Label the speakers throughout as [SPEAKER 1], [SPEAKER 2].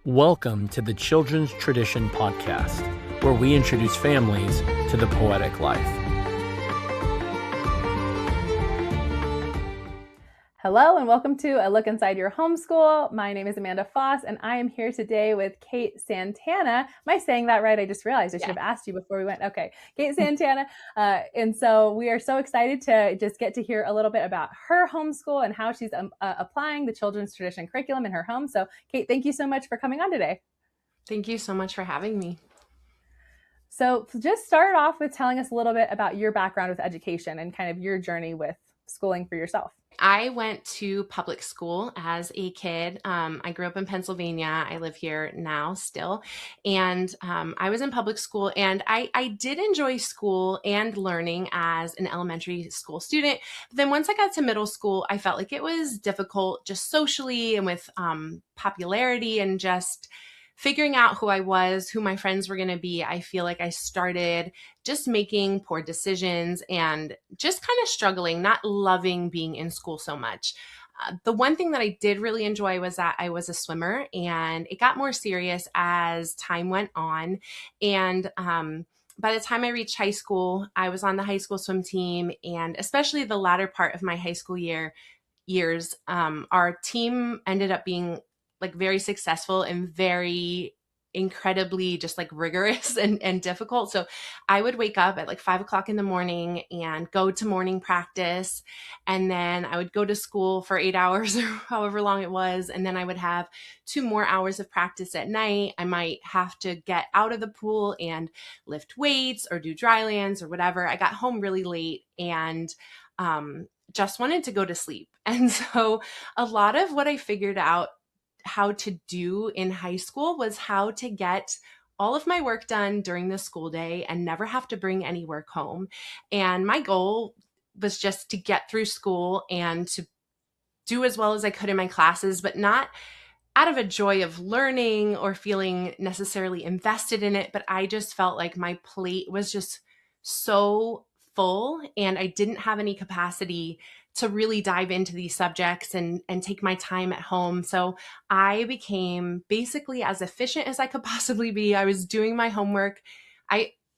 [SPEAKER 1] Welcome to the Children's Tradition Podcast, where we introduce families to the poetic life.
[SPEAKER 2] Hello and welcome to A Look Inside Your Homeschool. My name is Amanda Foss and I am here today with Kate Santana. Am I saying that right? I just realized I should have asked you before we went. Okay, Kate Santana. And so we are so excited to just get to hear a little bit about her homeschool and how she's applying the children's tradition curriculum in her home. So Kate, thank you so much for coming on today.
[SPEAKER 3] Thank you so much for having me.
[SPEAKER 2] So just start off with telling us a little bit about your background with education and kind of your journey with schooling for yourself.
[SPEAKER 3] I went to public school as a kid. I grew up in Pennsylvania. I live here now still. And I was in public school and I did enjoy school and learning as an elementary school student. But then once I got to middle school, I felt like it was difficult just socially and with popularity and just figuring out who I was, who my friends were going to be. I feel like I started just making poor decisions and just kind of struggling, not loving being in school so much. The one thing that I did really enjoy was that I was a swimmer, and it got more serious as time went on. And by the time I reached high school, I was on the high school swim team, and especially the latter part of my high school years, our team ended up being like very successful and very incredibly just like rigorous and difficult. So I would wake up at like 5 o'clock in the morning and go to morning practice. And then I would go to school for 8 hours or however long it was. And then I would have 2 more hours of practice at night. I might have to get out of the pool and lift weights or do dry lands or whatever. I got home really late and just wanted to go to sleep. And so a lot of what I figured out how to do in high school was how to get all of my work done during the school day and never have to bring any work home. And my goal was just to get through school and to do as well as I could in my classes, but not out of a joy of learning or feeling necessarily invested in it. But I just felt like my plate was just so full and I didn't have any capacity to really dive into these subjects and take my time at home. So I became basically as efficient as I could possibly be. I was doing my homework.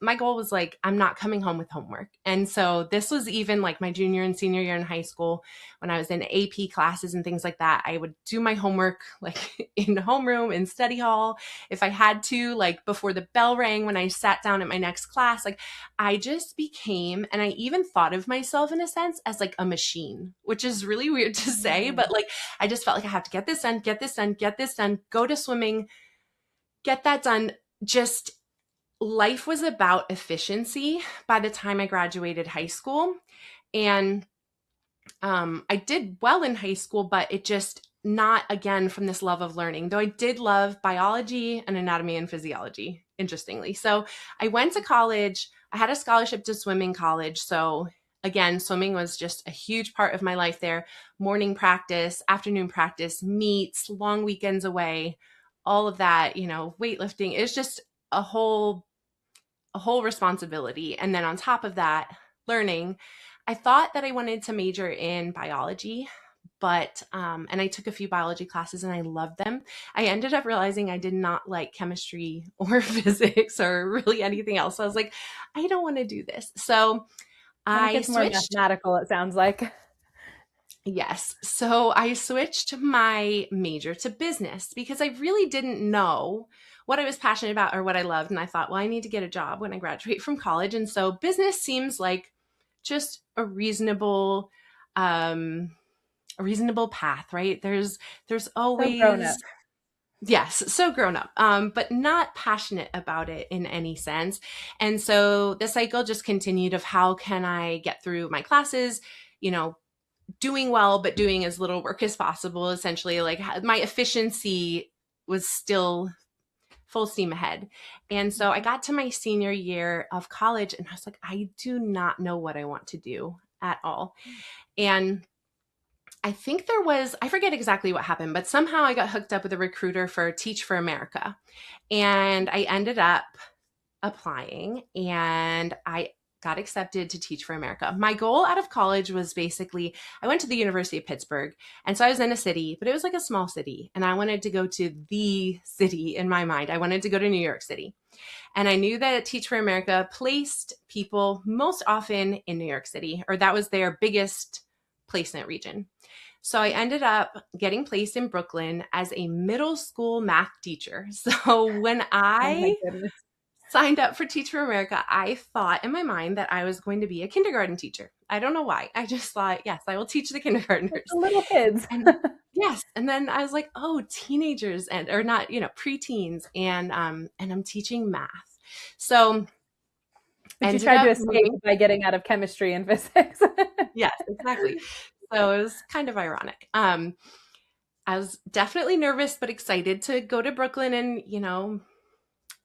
[SPEAKER 3] My goal was like, I'm not coming home with homework. And so this was even like my junior and senior year in high school when I was in AP classes and things like that. I would do my homework like in homeroom, in study hall. If I had to, like before the bell rang, when I sat down at my next class, like I just became, and I even thought of myself in a sense as like a machine, which is really weird to say, but like I just felt like I have to get this done, get this done, get this done, go to swimming, get that done. Just life was about efficiency by the time I graduated high school. And I did well in high school, but it just not, again, from this love of learning, though I did love biology and anatomy and physiology, interestingly. So I went to college. I had a scholarship to swim in college. So again, swimming was just a huge part of my life there. Morning practice, afternoon practice, meets, long weekends away, all of that, weightlifting is just a whole responsibility. And then on top of that, learning. I thought that I wanted to major in biology, but, and I took a few biology classes and I loved them. I ended up realizing I did not like chemistry or physics or really anything else. So I was like, I don't want to do this. So
[SPEAKER 2] I switched. More mathematical, it sounds like.
[SPEAKER 3] Yes. So I switched my major to business because I really didn't know what I was passionate about or what I loved. And I thought, well, I need to get a job when I graduate from college. And so business seems like just a reasonable path, right? There's always,
[SPEAKER 2] so grown up.
[SPEAKER 3] Yes, so grown up, but not passionate about it in any sense. And so the cycle just continued of how can I get through my classes, doing well, but doing as little work as possible. Essentially, like my efficiency was still full steam ahead. And so I got to my senior year of college and I was like, I do not know what I want to do at all. And I think I forget exactly what happened, but somehow I got hooked up with a recruiter for Teach for America. And I ended up applying and I got accepted to Teach for America. My goal out of college was basically, I went to the University of Pittsburgh. And so I was in a city, but it was like a small city. And I wanted to go to the city in my mind. I wanted to go to New York City. And I knew that Teach for America placed people most often in New York City, or that was their biggest placement region. So I ended up getting placed in Brooklyn as a middle school math teacher. So when I signed up for Teach for America, I thought in my mind that I was going to be a kindergarten teacher. I don't know why. I just thought, yes, I will teach the kindergartners.
[SPEAKER 2] The little kids.
[SPEAKER 3] And yes. And then I was like, oh, teenagers or not, preteens. And I'm teaching math. So
[SPEAKER 2] you tried to escape by getting out of chemistry and physics.
[SPEAKER 3] Yes, exactly. So it was kind of ironic. I was definitely nervous, but excited to go to Brooklyn. And,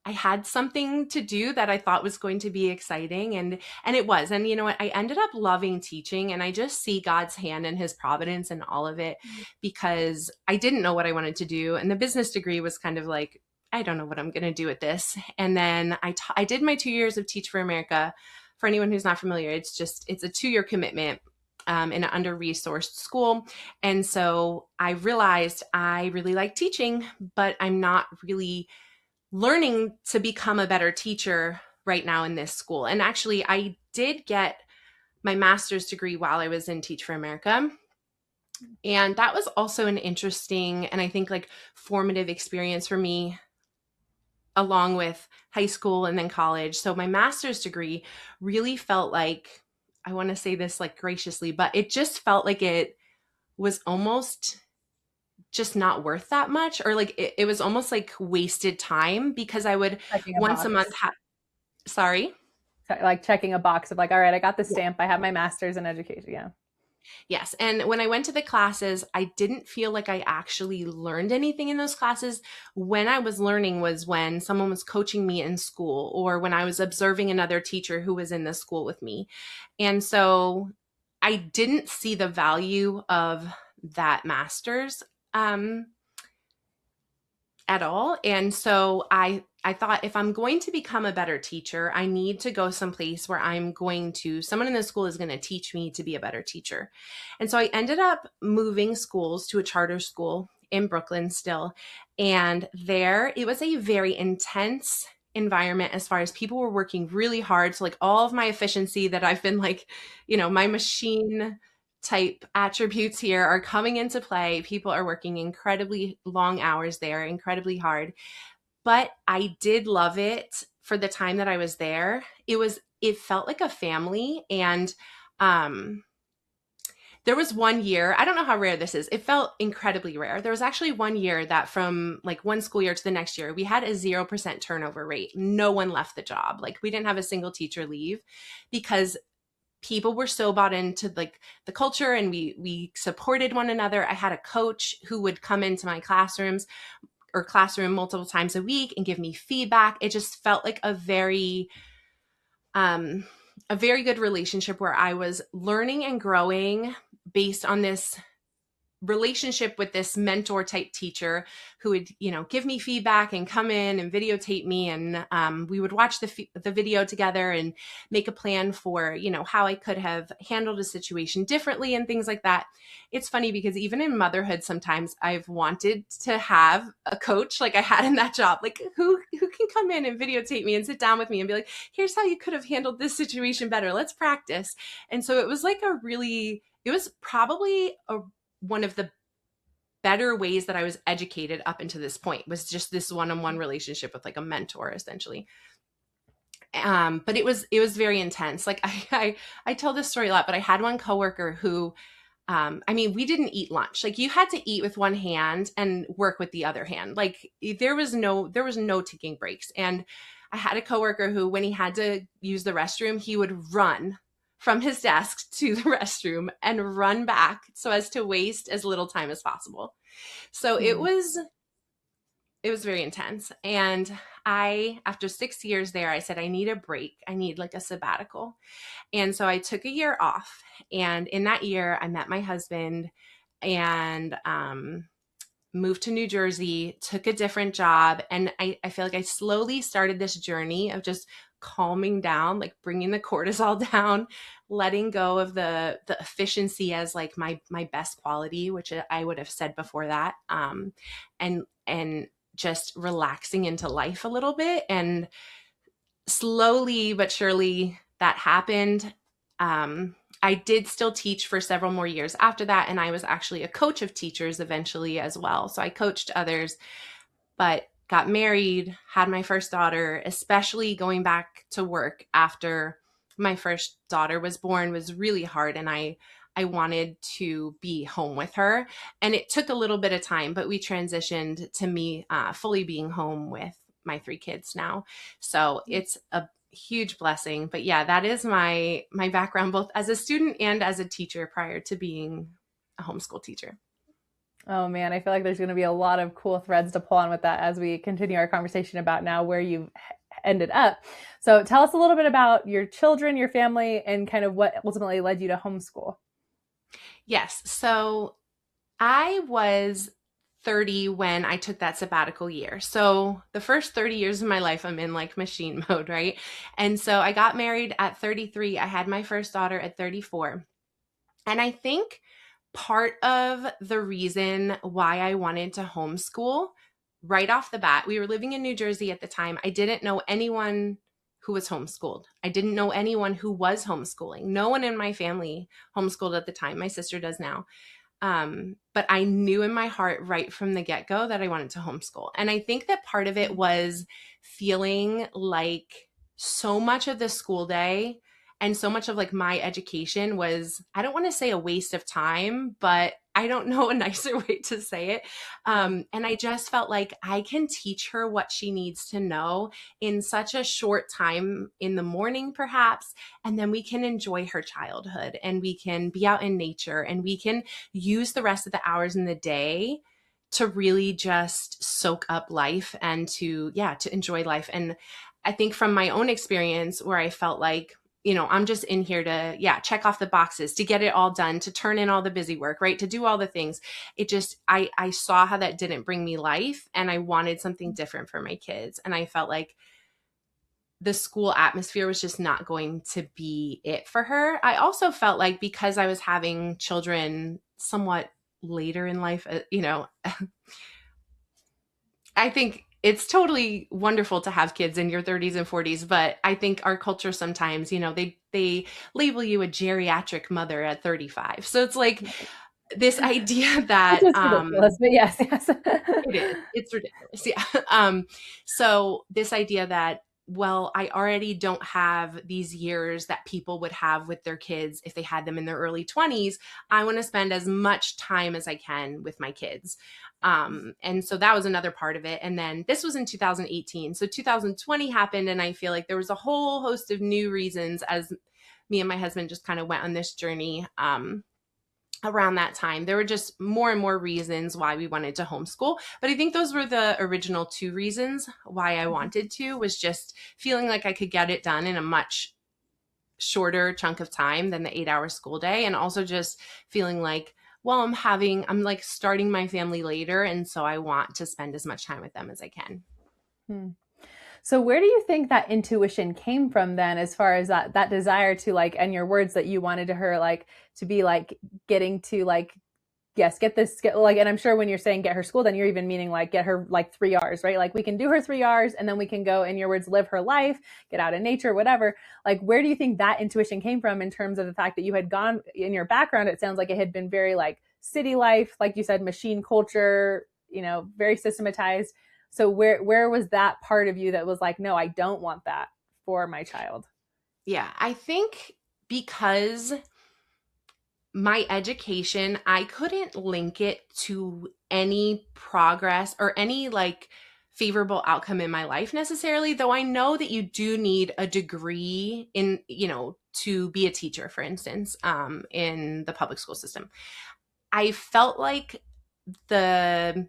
[SPEAKER 3] I had something to do that I thought was going to be exciting. And it was. And you know what? I ended up loving teaching. And I just see God's hand and his providence in all of it, because I didn't know what I wanted to do. And the business degree was kind of like, I don't know what I'm going to do with this. And then I did my 2 years of Teach for America. For anyone who's not familiar, it's a 2-year commitment in an under-resourced school. And so I realized I really like teaching, but I'm not really learning to become a better teacher right now in this school. And actually, I did get my master's degree while I was in Teach for America. And that was also an interesting and I think like formative experience for me, along with high school and then college. So my master's degree really felt like, I want to say this like graciously, but it just felt like it was almost just not worth that much, or like it was almost like wasted time, because I would once a month sorry?
[SPEAKER 2] Like checking a box of like, all right, I got the stamp. I have my master's in education. Yeah.
[SPEAKER 3] Yes. And when I went to the classes, I didn't feel like I actually learned anything in those classes. When I was learning was when someone was coaching me in school, or when I was observing another teacher who was in the school with me. And so I didn't see the value of that master's at all. And so I thought, if I'm going to become a better teacher, I need to go someplace where someone in the school is going to teach me to be a better teacher. And so I ended up moving schools to a charter school in Brooklyn still. And there it was a very intense environment, as far as people were working really hard. So like all of my efficiency that I've been like, my machine type attributes here are coming into play. People are working incredibly long hours there, incredibly hard. But I did love it for the time that I was there. It felt like a family. And there was one year, I don't know how rare this is. It felt incredibly rare. There was actually one year that from like one school year to the next year, we had a 0% turnover rate. No one left the job. Like we didn't have a single teacher leave, because people were so bought into like the culture, and we supported one another. I had a coach who would come into my classroom multiple times a week and give me feedback. It just felt like a very good relationship, where I was learning and growing based on this relationship with this mentor type teacher who would, give me feedback and come in and videotape me. And we would watch the video together and make a plan for, how I could have handled a situation differently and things like that. It's funny because even in motherhood, sometimes I've wanted to have a coach like I had in that job, like who can come in and videotape me and sit down with me and be like, here's how you could have handled this situation better. Let's practice. And so it was like it was probably one of the better ways that I was educated up until this point, was just this one-on-one relationship with like a mentor, essentially. But it was very intense. Like I tell this story a lot, but I had one coworker who, we didn't eat lunch. Like you had to eat with one hand and work with the other hand. Like there was no taking breaks. And I had a coworker who, when he had to use the restroom, he would run from his desk to the restroom and run back so as to waste as little time as possible. So it was very intense. And after 6 years there, I said, I need a break. I need like a sabbatical. And so I took a year off. And in that year, I met my husband and moved to New Jersey, took a different job. And I feel like I slowly started this journey of just calming down, like bringing the cortisol down, letting go of the efficiency as like my best quality, which I would have said before that, and just relaxing into life a little bit. And slowly but surely that happened. I did still teach for several more years after that, and I was actually a coach of teachers eventually as well. So I coached others, but got married, had my first daughter. Especially going back to work after my first daughter was born was really hard, and I wanted to be home with her. And it took a little bit of time, but we transitioned to me fully being home with my 3 kids now. So it's a huge blessing. But yeah, that is my background, both as a student and as a teacher prior to being a homeschool teacher.
[SPEAKER 2] Oh man, I feel like there's going to be a lot of cool threads to pull on with that as we continue our conversation about now where you've ended up. So tell us a little bit about your children, your family, and kind of what ultimately led you to homeschool.
[SPEAKER 3] Yes. So I was 30 when I took that sabbatical year. So the first 30 years of my life, I'm in like machine mode, right? And so I got married at 33. I had my first daughter at 34. And I think part of the reason why I wanted to homeschool right off the bat, we were living in New Jersey at the time. I didn't know anyone who was homeschooled. I didn't know anyone who was homeschooling. No one in my family homeschooled at the time. My sister does now. But I knew in my heart right from the get-go that I wanted to homeschool. And I think that part of it was feeling like so much of the school day and so much of like my education was, I don't want to say a waste of time, but I don't know a nicer way to say it. And I just felt like I can teach her what she needs to know in such a short time in the morning, perhaps. And then we can enjoy her childhood, and we can be out in nature, and we can use the rest of the hours in the day to really just soak up life and to enjoy life. And I think from my own experience where I felt like, I'm just in here to, check off the boxes, to get it all done, to turn in all the busy work, right? To do all the things. It just, I saw how that didn't bring me life, and I wanted something different for my kids. And I felt like the school atmosphere was just not going to be it for her. I also felt like because I was having children somewhat later in life, I think it's totally wonderful to have kids in your 30s and 40s, but I think our culture sometimes, they label you a geriatric mother at 35. So it's like this idea that
[SPEAKER 2] it's ridiculous, but yes.
[SPEAKER 3] It is. It's ridiculous. Yeah. So this idea that, well, I already don't have these years that people would have with their kids if they had them in their early 20s. I want to spend as much time as I can with my kids. And so that was another part of it. And then this was in 2018. So 2020 happened, and I feel like there was a whole host of new reasons as me and my husband just kind of went on this journey. Around that time, there were just more and more reasons why we wanted to homeschool. But I think those were the original 2 reasons why I wanted to, was just feeling like I could get it done in a much shorter chunk of time than the 8-hour school day. And also just feeling like, well, I'm like starting my family later. And so I want to spend as much time with them as I can.
[SPEAKER 2] So where do you think that intuition came from then, as far as that desire to like, and your words that you wanted her like to be like getting to like, yes, and I'm sure when you're saying get her school, then you're even meaning like get her like 3 R's, right? Like we can do her 3 R's, and then we can go, in your words, live her life, get out in nature, whatever. Like, where do you think that intuition came from in terms of the fact that you had gone in your background? It sounds like it had been very like city life, like you said, machine culture, very systematized. So where was that part of you that was like, no, I don't want that for my child?
[SPEAKER 3] Yeah, I think because my education, I couldn't link it to any progress or any like favorable outcome in my life necessarily, though I know that you do need a degree in, to be a teacher, for instance, in the public school system. I felt like the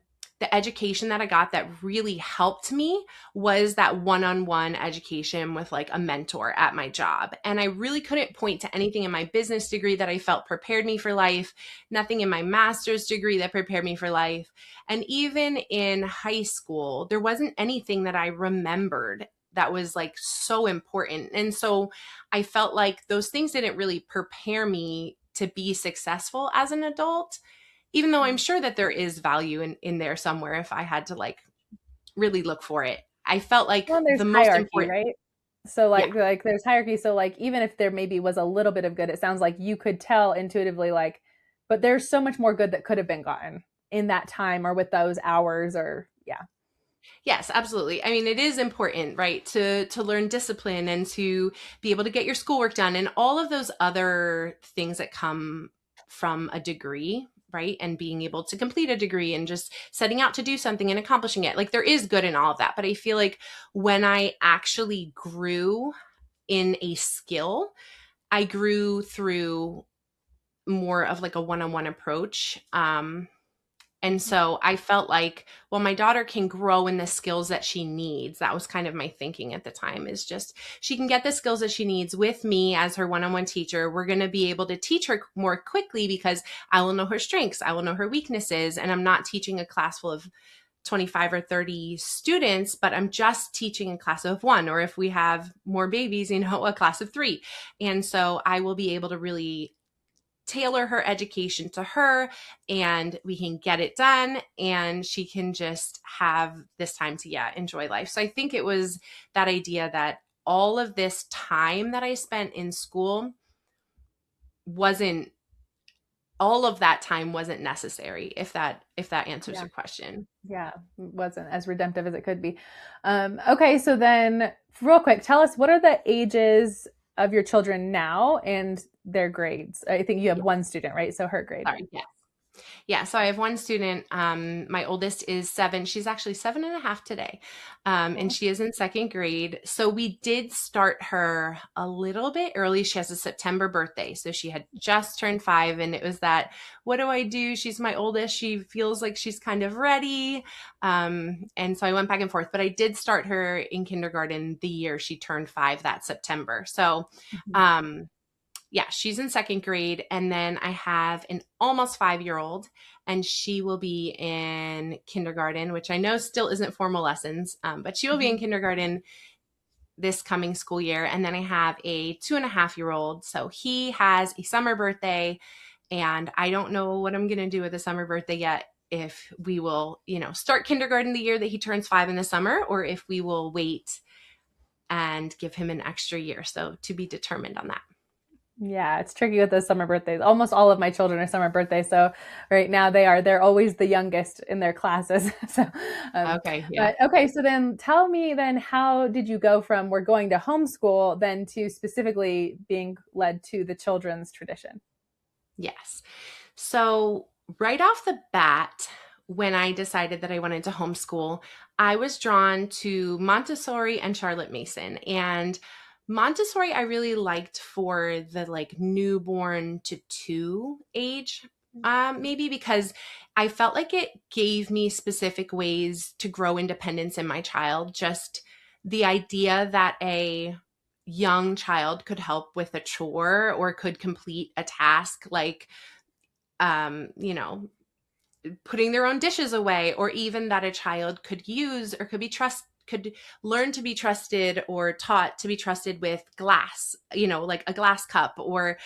[SPEAKER 3] education that I got that really helped me was that one-on-one education with like a mentor at my job. And I really couldn't point to anything in my business degree that I felt prepared me for life, nothing in my master's degree that prepared me for life. And even in high school, there wasn't anything that I remembered that was like so important. And so I felt like those things didn't really prepare me to be successful as an adult, even though I'm sure that there is value in there somewhere if I had to like really look for it. I felt like
[SPEAKER 2] Well, there's
[SPEAKER 3] the most
[SPEAKER 2] hierarchy,
[SPEAKER 3] important.
[SPEAKER 2] right? So
[SPEAKER 3] Yeah.
[SPEAKER 2] like there's hierarchy. So like even if there maybe was a little bit of good, it sounds like you could tell intuitively like, but there's so much more good that could have been gotten in that time or with those hours or yeah.
[SPEAKER 3] Yes, absolutely. I mean, it is important, right, to learn discipline and to be able to get your schoolwork done and all of those other things that come from a degree, right? And being able to complete a degree and just setting out to do something and accomplishing it. Like there is good in all of that, but I feel like when I actually grew in a skill, I grew through more of like a one-on-one approach. And so I felt like, well, my daughter can grow in the skills that she needs. That was kind of my thinking at the time, is just she can get the skills that she needs with me as her one-on-one teacher. We're going to be able to teach her more quickly because I will know her strengths. I will know her weaknesses. And I'm not teaching a class full of 25 or 30 students, but I'm just teaching a class of one. Or if we have more babies, a class of 3. And so I will be able to really tailor her education to her and we can get it done and she can just have this time to enjoy life. So I think it was that idea that all of this time that I spent in school wasn't necessary, if that answers your question.
[SPEAKER 2] Yeah, wasn't as redemptive as it could be. Okay, so then real quick, tell us what are the ages of your children now and their grades? I think you have one student, right? So her grade.
[SPEAKER 3] Sorry, yeah. Yeah, so I have one student. My oldest is 7. She's actually 7.5 today. And she is in 2nd grade. So we did start her a little bit early. She has a September birthday. So she had just turned 5. And it was that, what do I do? She's my oldest. She feels like she's kind of ready. And so I went back and forth. But I did start her in kindergarten the year she turned 5, that September. So yeah, she's in 2nd grade. And then I have an almost 5-year-old, and she will be in kindergarten, which I know still isn't formal lessons, but she will be in kindergarten this coming school year. And then I have a 2.5-year-old. So he has a summer birthday, and I don't know what I'm going to do with a summer birthday yet. If we will, start kindergarten the year that he turns 5 in the summer, or if we will wait and give him an extra year. So to be determined on that.
[SPEAKER 2] Yeah, it's tricky with those summer birthdays. Almost all of my children are summer birthdays. So right now they're always the youngest in their classes. So,
[SPEAKER 3] okay. Yeah.
[SPEAKER 2] But, okay. So then tell me then, how did you go from we're going to homeschool then to specifically being led to the children's tradition?
[SPEAKER 3] Yes. So right off the bat, when I decided that I wanted to homeschool, I was drawn to Montessori and Charlotte Mason. And Montessori I really liked for the like newborn to 2 age, maybe because I felt like it gave me specific ways to grow independence in my child. Just the idea that a young child could help with a chore or could complete a task like, putting their own dishes away, or even that a child could use or could learn to be trusted or taught to be trusted with glass, like a glass cup, or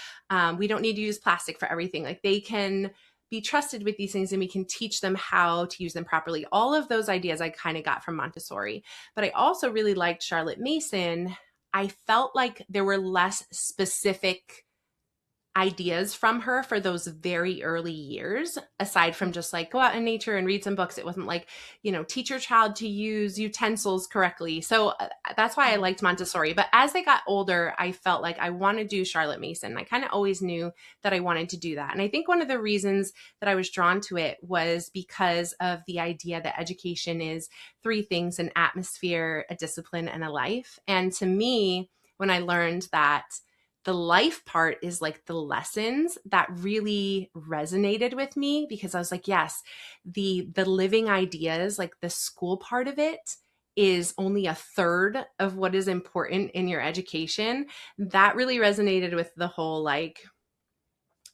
[SPEAKER 3] we don't need to use plastic for everything. Like they can be trusted with these things and we can teach them how to use them properly. All of those ideas I kind of got from Montessori, but I also really liked Charlotte Mason. I felt like there were less specific ideas from her for those very early years, aside from just like go out in nature and read some books. It wasn't like, teach your child to use utensils correctly. So that's why I liked Montessori. But as they got older, I felt like I want to do Charlotte Mason. I kind of always knew that I wanted to do that. And I think one of the reasons that I was drawn to it was because of the idea that education is 3 things: an atmosphere, a discipline, and a life. And to me, when I learned that the life part is like the lessons, that really resonated with me, because I was like, yes, the living ideas, like the school part of it is only a third of what is important in your education. That really resonated with the whole, like,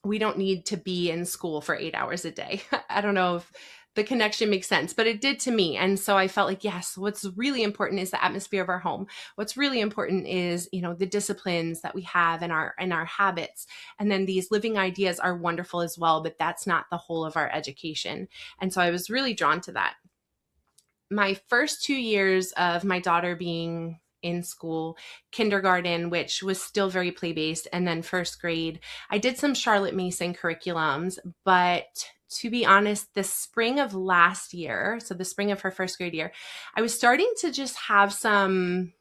[SPEAKER 3] we don't need to be in school for 8 hours a day. I don't know if the connection makes sense, but it did to me. And so I felt like, yes, what's really important is the atmosphere of our home. What's really important is, the disciplines that we have and our habits. And then these living ideas are wonderful as well, but that's not the whole of our education. And so I was really drawn to that. My first 2 years of my daughter being in school, kindergarten, which was still very play-based, and then first grade, I did some Charlotte Mason curriculums, but to be honest, the spring of last year, so the spring of her first grade year, I was starting to just have some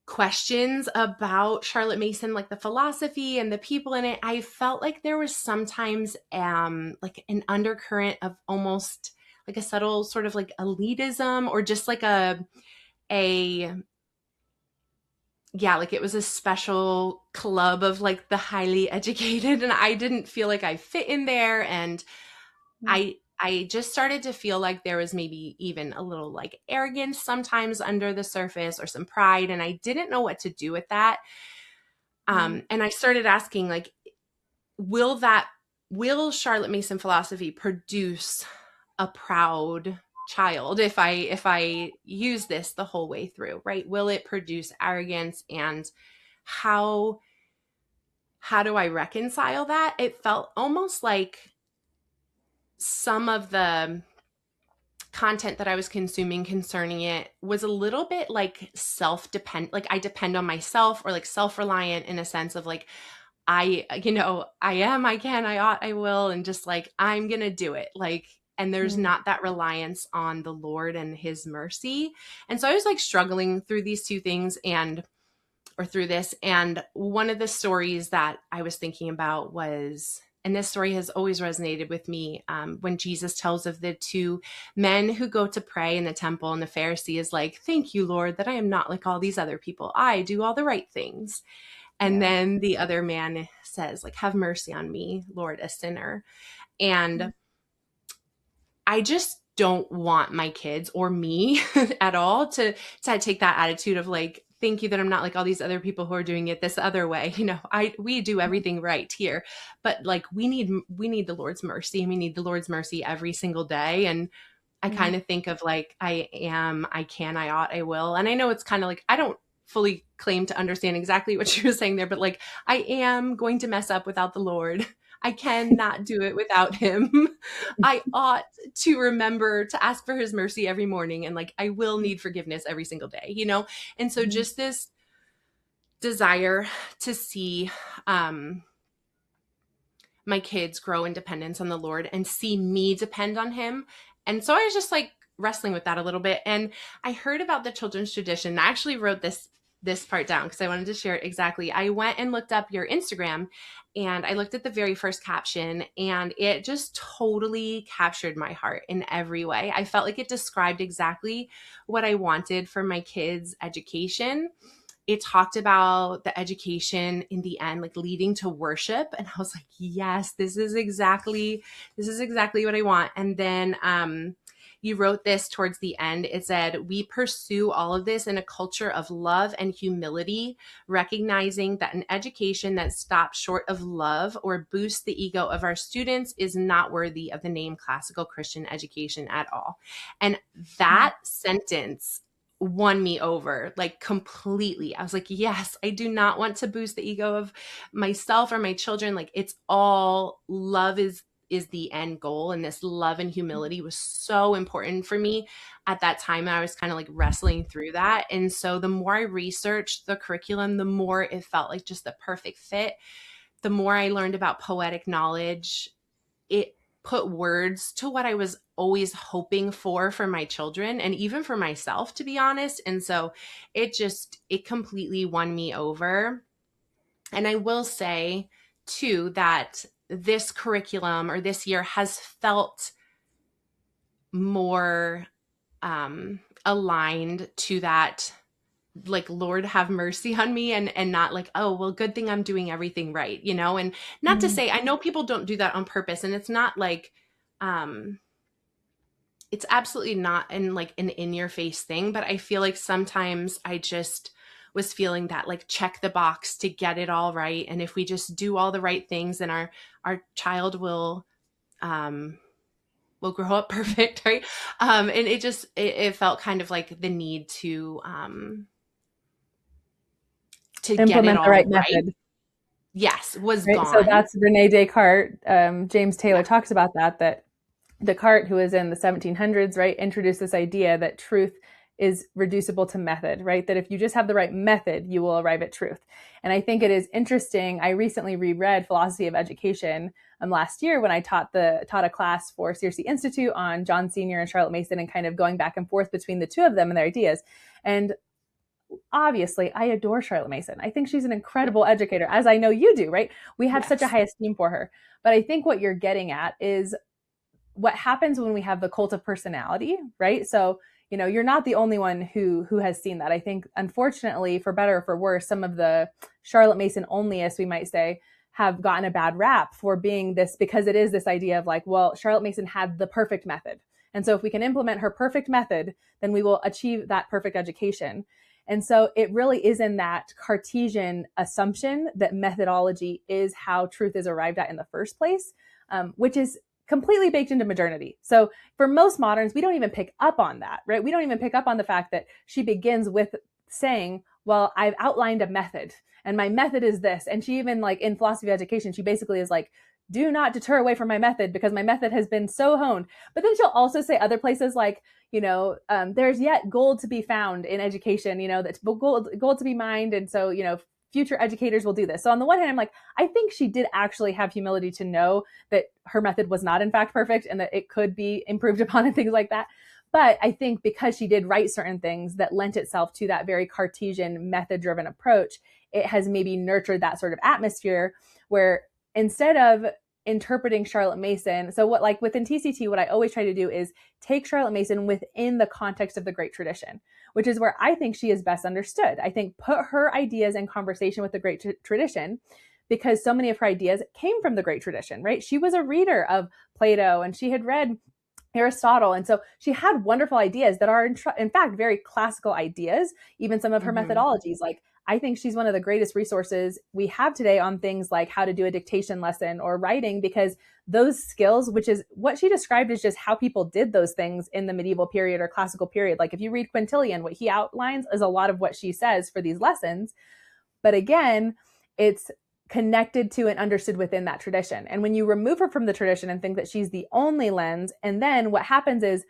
[SPEAKER 3] questions about Charlotte Mason, like the philosophy and the people in it. I felt like there was sometimes like an undercurrent of almost like a subtle sort of like elitism, or just like like it was a special club of like the highly educated, and I didn't feel like I fit in there. And I just started to feel like there was maybe even a little like arrogance sometimes under the surface, or some pride, and I didn't know what to do with that. And I started asking, like, will Charlotte Mason philosophy produce a proud child if I use this the whole way through, right? Will it produce arrogance? And how do I reconcile that? It felt almost like some of the content that I was consuming concerning it was a little bit like self-dependent, like I depend on myself, or like self-reliant, in a sense of like, I am, I can, I ought, I will, and just like, I'm going to do it. Like, and there's not that reliance on the Lord and his mercy. And so I was like struggling through these two things through this. And one of the stories that I was thinking about was, and this story has always resonated with me, when Jesus tells of the two men who go to pray in the temple, and the Pharisee is like, thank you, Lord, that I am not like all these other people. I do all the right things. And then the other man says, like, have mercy on me, Lord, a sinner. And I just don't want my kids or me at all to take that attitude of like, thank you that I'm not like all these other people who are doing it this other way. We do everything right here, but like we need the Lord's mercy, and we need the Lord's mercy every single day. And I kind of think of like, I am, I can, I ought, I will. And I know it's kind of like, I don't fully claim to understand exactly what she was saying there, but like, I am going to mess up without the Lord. I cannot do it without him. I ought to remember to ask for his mercy every morning. And like, I will need forgiveness every single day, And so just this desire to see my kids grow in dependence on the Lord and see me depend on him. And so I was just like wrestling with that a little bit. And I heard about the children's tradition. I actually wrote this part down because I wanted to share it exactly. I went and looked up your Instagram, and I looked at the very first caption, and it just totally captured my heart in every way. I felt like it described exactly what I wanted for my kids' education. It talked about the education in the end, like leading to worship. And I was like, yes, this is exactly what I want. And then, you wrote this towards the end. It said, we pursue all of this in a culture of love and humility, recognizing that an education that stops short of love or boosts the ego of our students is not worthy of the name classical Christian education at all. And that sentence won me over, like completely. I was like, yes, I do not want to boost the ego of myself or my children. Like, it's all love is the end goal. And this love and humility was so important for me at that time. I was kind of like wrestling through that. And so the more I researched the curriculum, the more it felt like just the perfect fit. The more I learned about poetic knowledge, it put words to what I was always hoping for my children, and even for myself, to be honest. And so it completely won me over. And I will say too, that this curriculum or this year has felt more aligned to that, like, Lord, have mercy on me, and not like, oh, well, good thing I'm doing everything right, and not to say, I know people don't do that on purpose, and it's not like, it's absolutely not an in-your-face thing, but I feel like sometimes I just was feeling that, like, check the box to get it all right. And if we just do all the right things, then our child will will grow up perfect, right? And it felt kind of like the need to get it
[SPEAKER 2] Implement the
[SPEAKER 3] all
[SPEAKER 2] right
[SPEAKER 3] right.
[SPEAKER 2] method.
[SPEAKER 3] Yes, was
[SPEAKER 2] Right?
[SPEAKER 3] gone.
[SPEAKER 2] So that's Rene Descartes. James Taylor talks about that Descartes, who was in the 1700s, right, introduced this idea that truth is reducible to method, right? That if you just have the right method, you will arrive at truth. And I think it is interesting. I recently reread Philosophy of Education last year when I taught a class for CRC Institute on John Senior and Charlotte Mason, and kind of going back and forth between the two of them and their ideas. And obviously, I adore Charlotte Mason. I think she's an incredible educator, as I know you do, right? We have such a high esteem for her. But I think what you're getting at is what happens when we have the cult of personality, right? So, you're not the only one who has seen that. I think, unfortunately, for better or for worse, some of the Charlotte Mason onlyists, we might say, have gotten a bad rap for being this, because it is this idea of like, well, Charlotte Mason had the perfect method. And so if we can implement her perfect method, then we will achieve that perfect education. And so it really is in that Cartesian assumption that methodology is how truth is arrived at in the first place, which is completely baked into modernity. So for most moderns, we don't even pick up on that, right? We don't even pick up on the fact that she begins with saying, well, I've outlined a method and my method is this. And she even, like, in Philosophy of Education, she basically is like, do not deter away from my method because my method has been so honed. But then she'll also say other places like, there's yet gold to be found in education, that's gold to be mined. And so, future educators will do this. So on the one hand, I'm like, I think she did actually have humility to know that her method was not in fact perfect and that it could be improved upon and things like that. But I think because she did write certain things that lent itself to that very Cartesian method-driven approach, it has maybe nurtured that sort of atmosphere where instead of interpreting Charlotte Mason, so what, like within TCT, what I always try to do is take Charlotte Mason within the context of the great tradition, which is where I think she is best understood. I think put her ideas in conversation with the great tradition, because so many of her ideas came from the great tradition, right? She was a reader of Plato and she had read Aristotle. And so she had wonderful ideas that are in fact very classical ideas, even some of her methodologies. Like, I think she's one of the greatest resources we have today on things like how to do a dictation lesson or writing, because those skills, which is what she described as just how people did those things in the medieval period or classical period. Like if you read Quintilian, what he outlines is a lot of what she says for these lessons. But again, it's connected to and understood within that tradition. And when you remove her from the tradition and think that she's the only lens, and then what happens is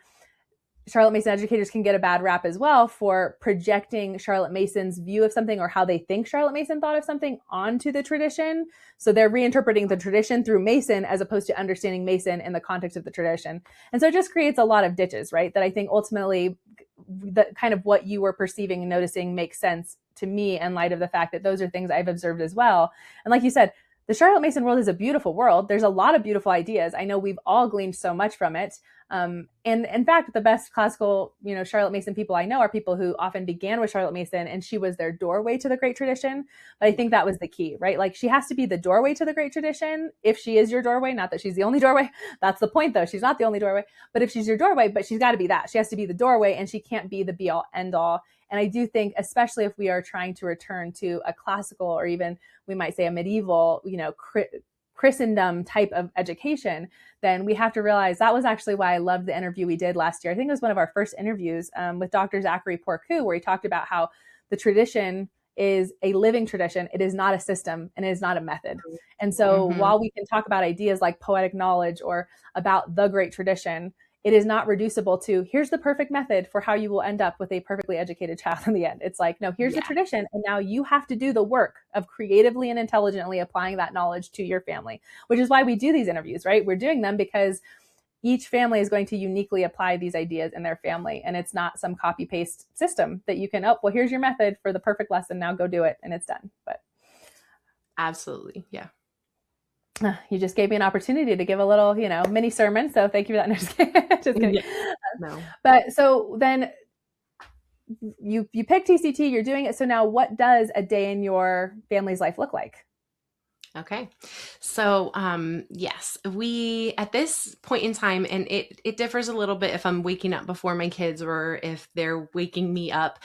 [SPEAKER 2] Charlotte Mason educators can get a bad rap as well for projecting Charlotte Mason's view of something or how they think Charlotte Mason thought of something onto the tradition. So they're reinterpreting the tradition through Mason as opposed to understanding Mason in the context of the tradition. And so it just creates a lot of ditches, right? That I think ultimately the kind of what you were perceiving and noticing makes sense to me in light of the fact that those are things I've observed as well. And like you said, the Charlotte Mason world is a beautiful world. There's a lot of beautiful ideas. I know we've all gleaned so much from it. And in fact, the best classical, Charlotte Mason people I know are people who often began with Charlotte Mason and she was their doorway to the great tradition. But I think that was the key, right? Like she has to be the doorway to the great tradition. If she is your doorway, not that she's the only doorway. That's the point though. She's not the only doorway, but if she's your doorway, but she's got to be that. She has to be the doorway and she can't be the be all end all. And I do think, especially if we are trying to return to a classical or even we might say a medieval, Christendom type of education, then we have to realize that was actually why I loved the interview we did last year. I think it was one of our first interviews with Dr. Zachary Porcu, where he talked about how the tradition is a living tradition. It is not a system and it is not a method. And so while we can talk about ideas like poetic knowledge or about the great tradition, it is not reducible to here's the perfect method for how you will end up with a perfectly educated child in the end. It's like, no, here's the tradition. And now you have to do the work of creatively and intelligently applying that knowledge to your family, which is why we do these interviews, right? We're doing them because each family is going to uniquely apply these ideas in their family. And it's not some copy paste system that you can, well, here's your method for the perfect lesson. Now go do it. And it's done. But
[SPEAKER 3] absolutely. Yeah.
[SPEAKER 2] You just gave me an opportunity to give a little, mini sermon. So thank you for that. No, just kidding.
[SPEAKER 3] Yeah. No.
[SPEAKER 2] But so then you pick TCT, you're doing it. So now what does a day in your family's life look like?
[SPEAKER 3] Okay. So, yes, we, at this point in time, and it differs a little bit if I'm waking up before my kids or if they're waking me up.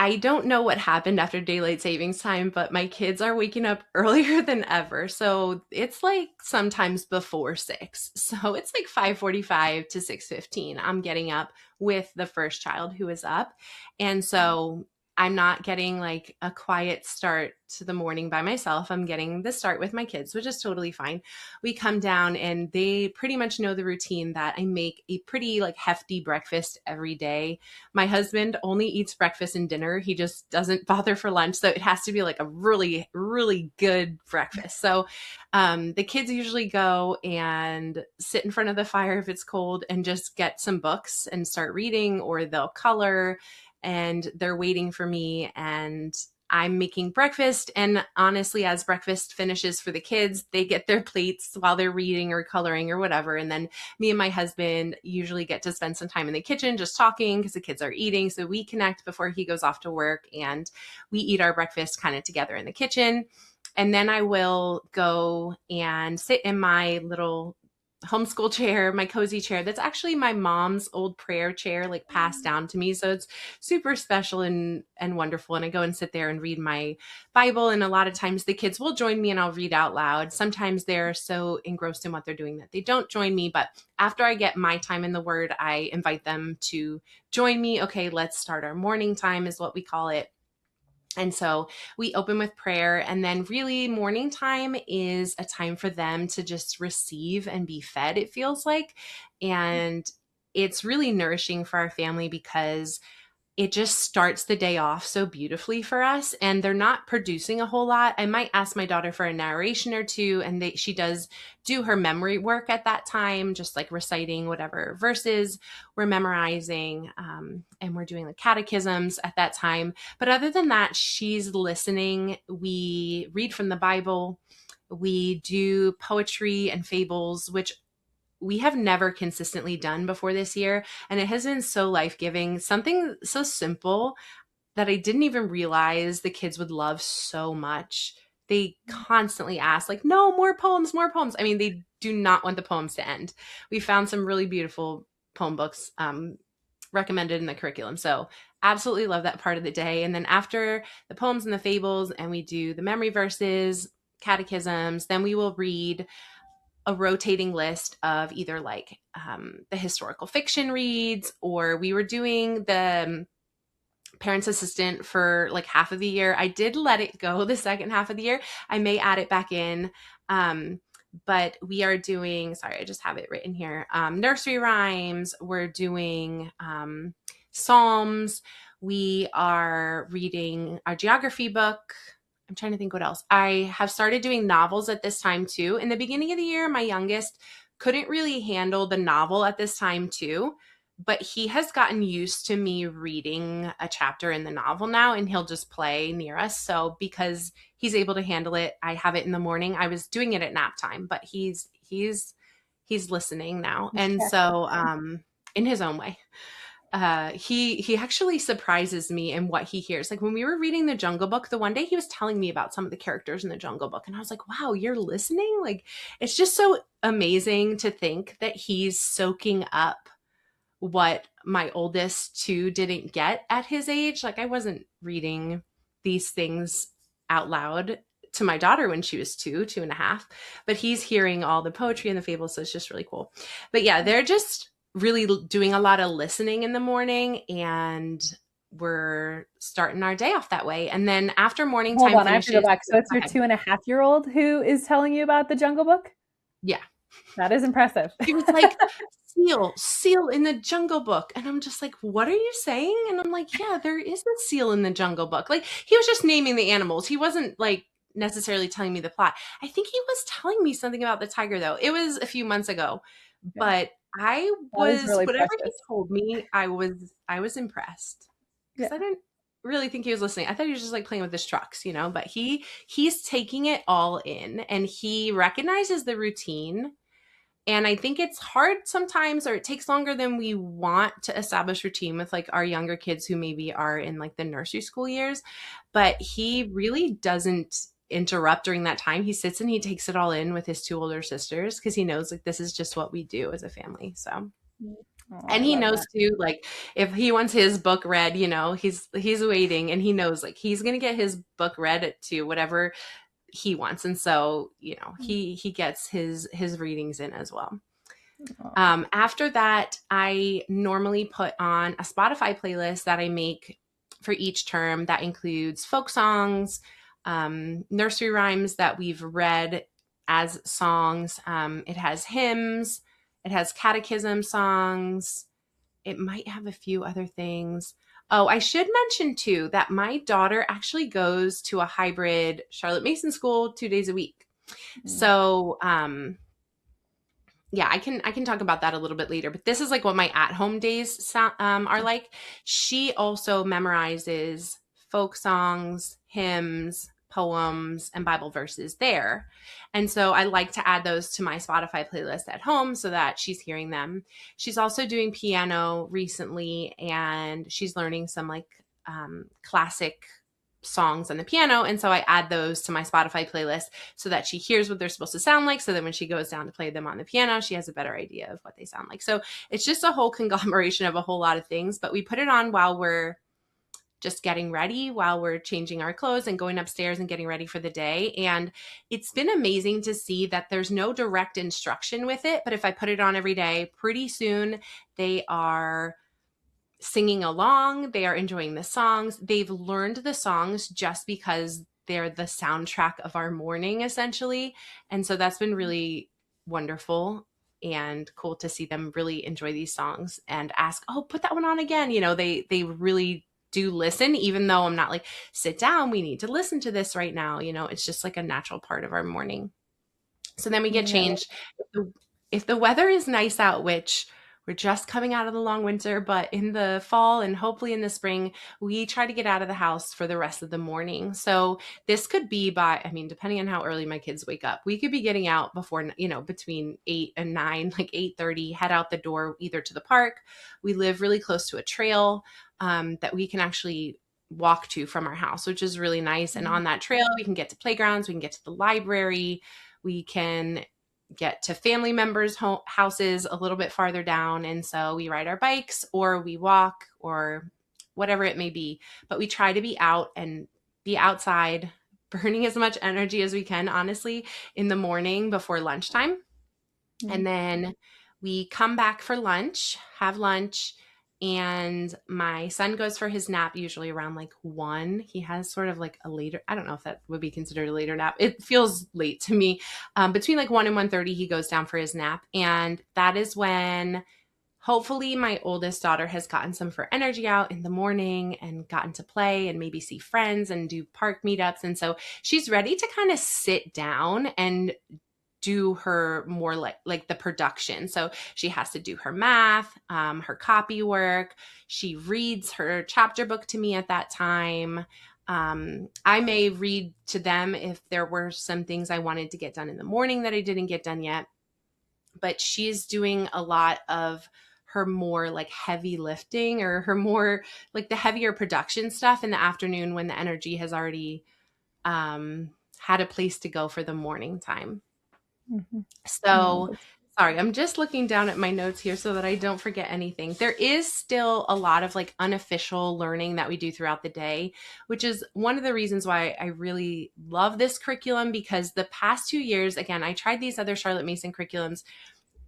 [SPEAKER 3] I don't know what happened after daylight savings time, but my kids are waking up earlier than ever. So it's like sometimes before 6. So it's like 5:45 to 6:15. I'm getting up with the first child who is up. And so I'm not getting like a quiet start to the morning by myself. I'm getting the start with my kids, which is totally fine. We come down and they pretty much know the routine that I make a pretty like hefty breakfast every day. My husband only eats breakfast and dinner. He just doesn't bother for lunch. So it has to be like a really, really good breakfast. So the kids usually go and sit in front of the fire if it's cold and just get some books and start reading, or they'll color, and they're waiting for me, and I'm making breakfast. And honestly, as breakfast finishes for the kids, they get their plates while they're reading or coloring or whatever. And then me and my husband usually get to spend some time in the kitchen just talking because the kids are eating. So we connect before he goes off to work, and we eat our breakfast kind of together in the kitchen. And then I will go and sit in my little homeschool chair, my cozy chair. That's actually my mom's old prayer chair, like passed down to me. So it's super special and wonderful. And I go and sit there and read my Bible. And a lot of times the kids will join me and I'll read out loud. Sometimes they're so engrossed in what they're doing that they don't join me. But after I get my time in the Word, I invite them to join me. Okay, let's start our morning time is what we call it. And so we open with prayer, and then really morning time is a time for them to just receive and be fed, it feels like. And it's really nourishing for our family because it just starts the day off so beautifully for us, and they're not producing a whole lot. I might ask my daughter for a narration or two, and she does do her memory work at that time, just like reciting whatever verses we're memorizing, and we're doing the catechisms at that time. But other than that, she's listening. We read from the Bible. We do poetry and fables, which we have never consistently done before this year. And it has been so life-giving. Something so simple that I didn't even realize the kids would love so much. They constantly ask, like, no, more poems, more poems. I mean, they do not want the poems to end. We found some really beautiful poem books recommended in the curriculum. So absolutely love that part of the day. And then after the poems and the fables, and we do the memory verses, catechisms, then we will read a rotating list of either like the historical fiction reads, or we were doing the parents assistant for like half of the year. I did let it go the second half of the year. I may add it back in. But we are doing, sorry, I just have it written here. Nursery rhymes. We're doing Psalms. We are reading our geography book. I'm trying to think what else. I have started doing novels at this time too. In the beginning of the year, my youngest couldn't really handle the novel at this time too, but he has gotten used to me reading a chapter in the novel now, and he'll just play near us. So because he's able to handle it, I have it in the morning. I was doing it at nap time, but he's listening now. And so in his own way. He actually surprises me in what he hears. Like when we were reading the Jungle Book, the one day he was telling me about some of the characters in the Jungle Book, and I was like, wow, you're listening? Like, it's just so amazing to think that he's soaking up what my oldest two didn't get at his age. Like I wasn't reading these things out loud to my daughter when she was 2.5, but he's hearing all the poetry and the fables. So it's just really cool. But yeah, they're just really doing a lot of listening in the morning, and we're starting our day off that way. And then after morning time
[SPEAKER 2] Hold on, I have to go back. So it's your 2.5-year-old who is telling you about the Jungle Book?
[SPEAKER 3] Yeah.
[SPEAKER 2] That is impressive.
[SPEAKER 3] He was like, seal in the Jungle Book. And I'm just like, what are you saying? And I'm like, yeah, there is a seal in the Jungle Book. Like he was just naming the animals. He wasn't like necessarily telling me the plot. I think he was telling me something about the tiger though. It was a few months ago, but I was, really whatever precious. He told me, I was impressed. Because I didn't really think he was listening. I thought he was just like playing with his trucks, you know, but he's taking it all in, and he recognizes the routine. And I think it's hard sometimes, or it takes longer than we want to establish routine with like our younger kids who maybe are in like the nursery school years, but he really doesn't interrupt during that time. He sits and he takes it all in with his two older sisters because he knows like this is just what we do as a family. So
[SPEAKER 2] Oh, I
[SPEAKER 3] And he
[SPEAKER 2] love
[SPEAKER 3] knows
[SPEAKER 2] that.
[SPEAKER 3] too, like if he wants his book read, he's waiting, and he knows like he's gonna get his book read to whatever he wants. And so, he gets his readings in as well.
[SPEAKER 2] Oh.
[SPEAKER 3] After that, I normally put on a Spotify playlist that I make for each term that includes folk songs, nursery rhymes that we've read as songs. It has hymns, it has catechism songs. It might have a few other things. Oh, I should mention too that my daughter actually goes to a hybrid Charlotte Mason school 2 days a week. So, yeah, I can talk about that a little bit later, but this is like what my at-home days are like. She also memorizes folk songs, hymns, poems, and Bible verses there. And so I like to add those to my Spotify playlist at home so that she's hearing them. She's also doing piano recently, and she's learning some like classic songs on the piano. And so I add those to my Spotify playlist so that she hears what they're supposed to sound like. So that when she goes down to play them on the piano, she has a better idea of what they sound like. So it's just a whole conglomeration of a whole lot of things, but we put it on while we're just getting ready, while we're changing our clothes and going upstairs and getting ready for the day. And it's been amazing to see that there's no direct instruction with it. But if I put it on every day, pretty soon they are singing along. They are enjoying the songs. They've learned the songs just because they're the soundtrack of our morning, essentially. And so that's been really wonderful and cool to see them really enjoy these songs and ask, oh, put that one on again. They really do listen, even though I'm not like, sit down, we need to listen to this right now. It's just like a natural part of our morning. So then we get changed. If the weather is nice out, which we're just coming out of the long winter, but in the fall and hopefully in the spring, we try to get out of the house for the rest of the morning. So this could be depending on how early my kids wake up, we could be getting out before, between 8 and 9, like 8:30, head out the door, either to the park. We live really close to a trail that we can actually walk to from our house, which is really nice. And on that trail, we can get to playgrounds, we can get to the library, we can get to family members' houses a little bit farther down. And so we ride our bikes or we walk or whatever it may be. But we try to be out and be outside, burning as much energy as we can, honestly, in the morning before lunchtime. Mm-hmm. And then we come back for lunch, have lunch, and my son goes for his nap usually around like 1. He has sort of like a later, I don't know if that would be considered a later nap. It feels late to me. Between like 1 and 1:30, he goes down for his nap. And that is when hopefully my oldest daughter has gotten some of her energy out in the morning and gotten to play and maybe see friends and do park meetups. And so she's ready to kind of sit down and do her more like the production. So she has to do her math, her copy work. She reads her chapter book to me at that time. I may read to them if there were some things I wanted to get done in the morning that I didn't get done yet. But she's doing a lot of her more like heavy lifting or her more like the heavier production stuff in the afternoon when the energy has already had a place to go for the morning time. Mm-hmm. So, sorry, I'm just looking down at my notes here so that I don't forget anything. There is still a lot of like unofficial learning that we do throughout the day, which is one of the reasons why I really love this curriculum, because the past 2 years, again, I tried these other Charlotte Mason curriculums,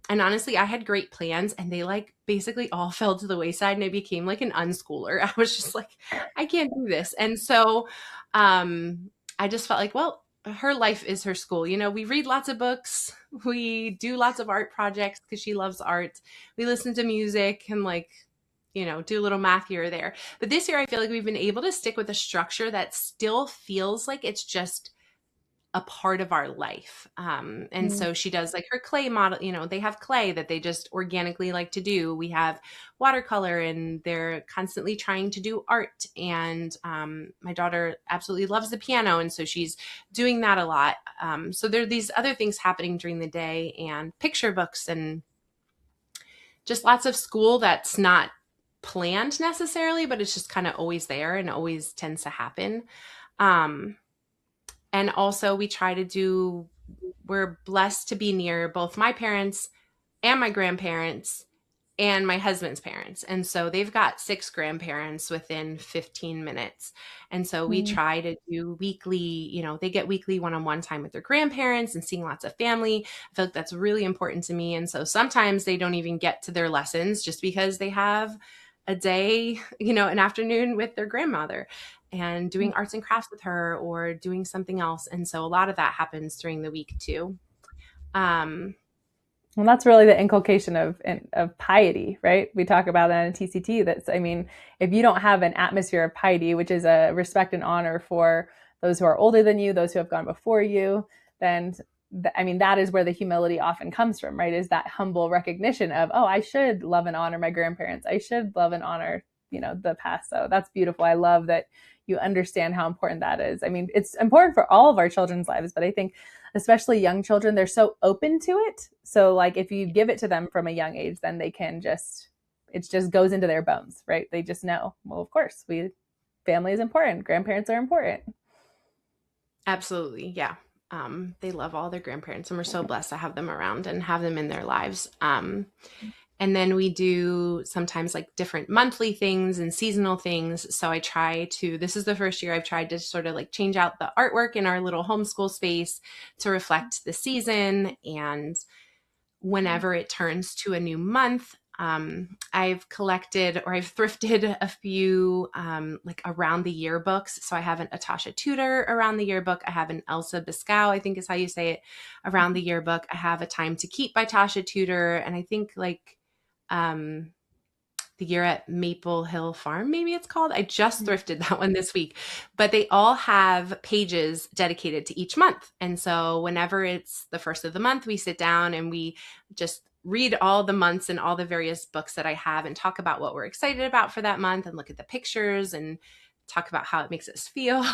[SPEAKER 3] and honestly, I had great plans and they like basically all fell to the wayside and I became like an unschooler. I was just like, I can't do this. And so I just felt like, well, her life is her school. We read lots of books. We do lots of art projects because she loves art. We listen to music and do a little math here or there. But this year, I feel like we've been able to stick with a structure that still feels like it's just a part of our life. And so she does like her clay model, they have clay that they just organically like to do. We have watercolor and they're constantly trying to do art. And my daughter absolutely loves the piano. And so she's doing that a lot. So there are these other things happening during the day and picture books and just lots of school that's not planned necessarily, but it's just kind of always there and always tends to happen. And also we're blessed to be near both my parents and my grandparents and my husband's parents. And so they've got 6 grandparents within 15 minutes. And so we try to do weekly, they get weekly one-on-one time with their grandparents and seeing lots of family. I feel like that's really important to me. And so sometimes they don't even get to their lessons just because they have a day, an afternoon with their grandmother and doing arts and crafts with her or doing something else. And so a lot of that happens during the week too.
[SPEAKER 2] Well, that's really the inculcation of piety, right? We talk about that in TCT. If you don't have an atmosphere of piety, which is a respect and honor for those who are older than you, those who have gone before you, then, that is where the humility often comes from, right? Is that humble recognition of, oh, I should love and honor my grandparents. I should love and honor, the past. So that's beautiful. I love that you understand how important that is. It's important for all of our children's lives, but I think especially young children, they're so open to it. So like if you give it to them from a young age, then they can it just goes into their bones, right? They just know, well, of course, family is important. Grandparents are important.
[SPEAKER 3] Absolutely. Yeah. They love all their grandparents and we're so blessed to have them around and have them in their lives. And then we do sometimes like different monthly things and seasonal things. So this is the first year I've tried to sort of like change out the artwork in our little homeschool space to reflect the season. And whenever it turns to a new month, I've collected or I've thrifted a few like around the year books. So I have an Atasha Tudor around the yearbook. I have an Elsa Biscow, I think is how you say it, around the yearbook. I have A Time to Keep by Tasha Tudor. And I think like The Year at Maple Hill Farm, maybe it's called. I just thrifted that one this week, but they all have pages dedicated to each month. And so whenever it's the first of the month, we sit down and we just read all the months and all the various books that I have and talk about what we're excited about for that month and look at the pictures and talk about how it makes us feel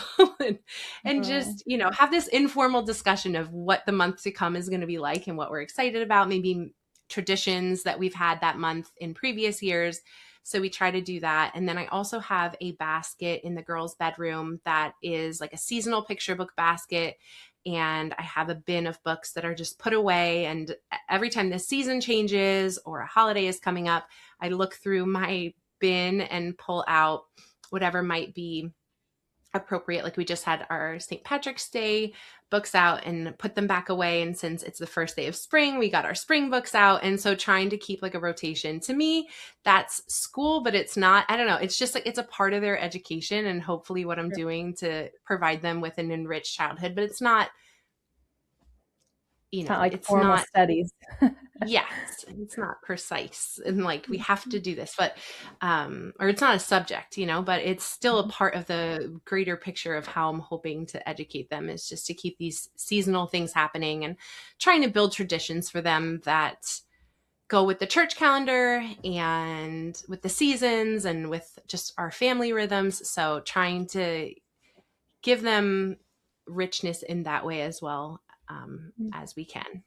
[SPEAKER 3] and just, have this informal discussion of what the month to come is going to be like and what we're excited about, maybe traditions that we've had that month in previous years. So we try to do that. And then I also have a basket in the girls' bedroom that is like a seasonal picture book basket. And I have a bin of books that are just put away. And every time the season changes or a holiday is coming up, I look through my bin and pull out whatever might be appropriate. Like we just had our St. Patrick's Day books out and put them back away. And since it's the first day of spring, we got our spring books out. And so trying to keep like a rotation, to me, that's school, but it's not, I don't know. It's just like, it's a part of their education and hopefully what I'm doing to provide them with an enriched childhood, but it's not,
[SPEAKER 2] it's not like formal studies.
[SPEAKER 3] Yes, it's not precise and like we have to do this, but or it's not a subject, but it's still a part of the greater picture of how I'm hoping to educate them, is just to keep these seasonal things happening and trying to build traditions for them that go with the church calendar and with the seasons and with just our family rhythms. So trying to give them richness in that way as well, as we can.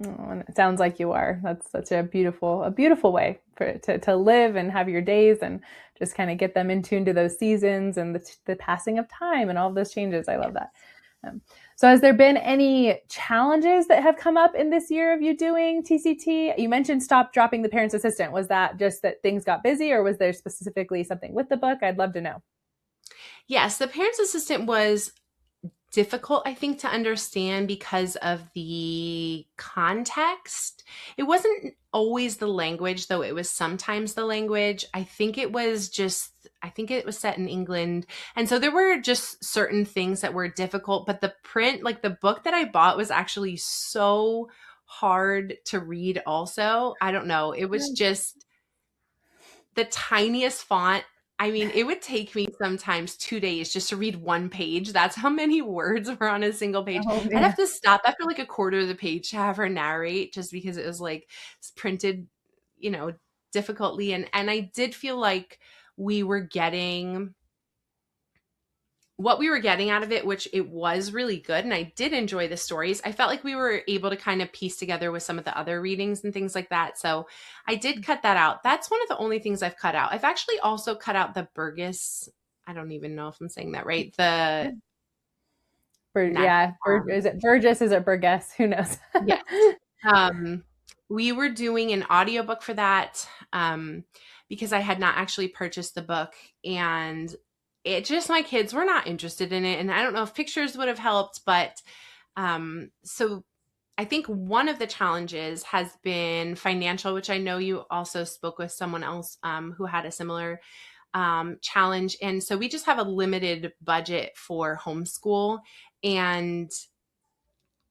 [SPEAKER 2] Oh, and it sounds like you are. That's such a beautiful way to live and have your days and just kind of get them in tune to those seasons and the passing of time and all of those changes. I love that. So has there been any challenges that have come up in this year of you doing TCT? You mentioned stop dropping the parent's assistant. Was that just that things got busy or was there specifically something with the book? I'd love to know.
[SPEAKER 3] Yes, the parent's assistant was difficult, I think, to understand because of the context. It wasn't always the language, though it was sometimes the language. I think it was set in England. And so there were just certain things that were difficult, but the print, like the book that I bought was actually so hard to read also. I don't know. It was just the tiniest font. I mean, it would take me sometimes 2 days just to read one page. That's how many words were on a single page.
[SPEAKER 2] Oh, yeah.
[SPEAKER 3] I'd have to stop after like a quarter of the page to have her narrate just because it was like printed, difficultly. And I did feel like we were getting what we were getting out of it, which it was really good. And I did enjoy the stories. I felt like we were able to kind of piece together with some of the other readings and things like that. So I did cut that out. That's one of the only things I've cut out. I've actually also cut out the Burgess. I don't even know if I'm saying that right.
[SPEAKER 2] Is it Burgess? Is it Burgess? Who knows?
[SPEAKER 3] Yeah. We were doing an audiobook for that because I had not actually purchased the book, and it just, my kids were not interested in it. And I don't know if pictures would have helped, but so I think one of the challenges has been financial, which I know you also spoke with someone else who had a similar challenge. And so we just have a limited budget for homeschool. And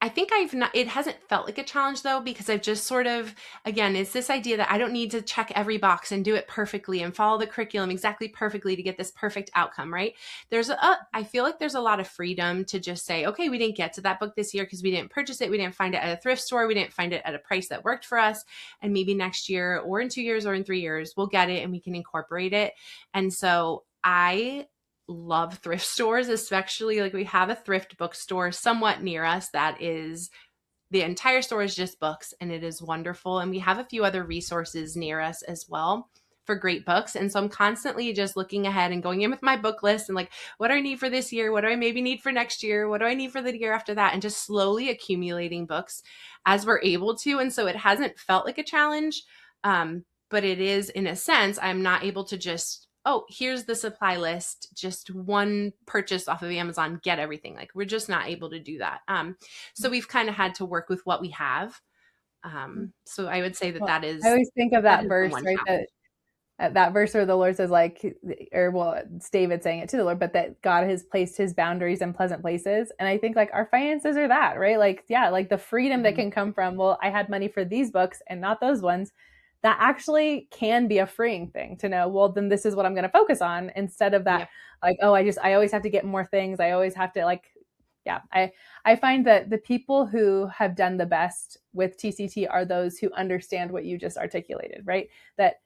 [SPEAKER 3] I think it hasn't felt like a challenge though, because I've just sort of, again, it's this idea that I don't need to check every box and do it perfectly and follow the curriculum exactly perfectly to get this perfect outcome, right? I feel like there's a lot of freedom to just say, okay, we didn't get to that book this year because we didn't purchase it. We didn't find it at a thrift store. We didn't find it at a price that worked for us. And maybe next year or in 2 years or in 3 years, we'll get it and we can incorporate it. And so I love thrift stores, especially like we have a thrift bookstore somewhat near us that is, the entire store is just books, and it is wonderful. And we have a few other resources near us as well for great books. And so I'm constantly just looking ahead and going in with my book list and like, what do I need for this year? What do I maybe need for next year? What do I need for the year after that? And just slowly accumulating books as we're able to. And so it hasn't felt like a challenge. But it is, in a sense, I'm not able to just, oh, here's the supply list, just one purchase off of Amazon, get everything. Like, we're just not able to do that. So we've kind of had to work with what we have. So I would say that
[SPEAKER 2] Well, I always think of that verse,
[SPEAKER 3] one
[SPEAKER 2] right?
[SPEAKER 3] challenge.
[SPEAKER 2] That verse where the Lord says, like, or well, it's David saying it to the Lord, but that God has placed his boundaries in pleasant places. And I think like our finances are that, right? Like, yeah, like the freedom that can come from, well, I had money for these books and not those ones. That actually can be a freeing thing to know, well, then this is what I'm going to focus on, instead of that,
[SPEAKER 3] Yep.
[SPEAKER 2] like, oh, I always have to get more things. I always have to like, yeah, I find that the people who have done the best with TCT are those who understand what you just articulated, right? That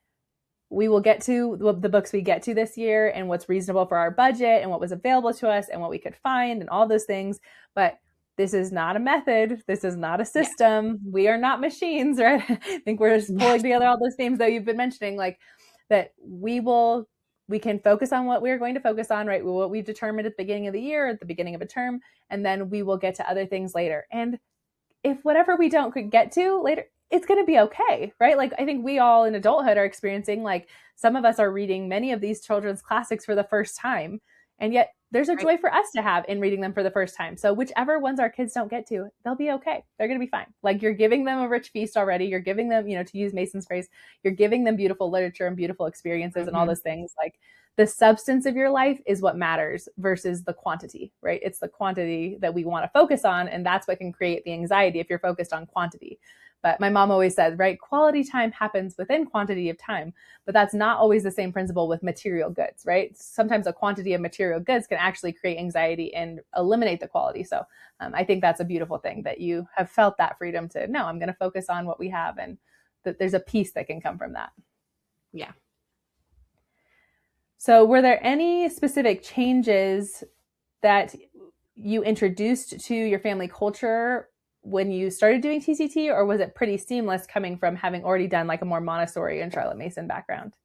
[SPEAKER 2] we will get to the books we get to this year and what's reasonable for our budget and what was available to us and what we could find and all those things. But this is not a method. This is not a system. Yeah. We are not machines, right? I think we're just pulling together all those themes that you've been mentioning, like that we can focus on what we're going to focus on, right? What we've determined at the beginning of the year, at the beginning of a term, and then we will get to other things later. And if whatever we don't get to later, it's going to be okay, right? Like I think we all in adulthood are experiencing, like some of us are reading many of these children's classics for the first time, and yet there's a joy for us to have in reading them for the first time. So whichever ones our kids don't get to, they'll be okay. They're going to be fine. Like you're giving them a rich feast already. You're giving them, to use Mason's phrase, you're giving them beautiful literature and beautiful experiences and all those things. Like the substance of your life is what matters versus the quantity, right? It's the quantity that we want to focus on. And that's what can create the anxiety if you're focused on quantity. But my mom always said, right, quality time happens within quantity of time, but that's not always the same principle with material goods, right? Sometimes a quantity of material goods can actually create anxiety and eliminate the quality. So I think that's a beautiful thing that you have felt that freedom to, no, I'm going to focus on what we have, and that there's a peace that can come from that.
[SPEAKER 3] Yeah.
[SPEAKER 2] So were there any specific changes that you introduced to your family culture when you started doing TCT, or was it pretty seamless coming from having already done like a more Montessori and Charlotte Mason background?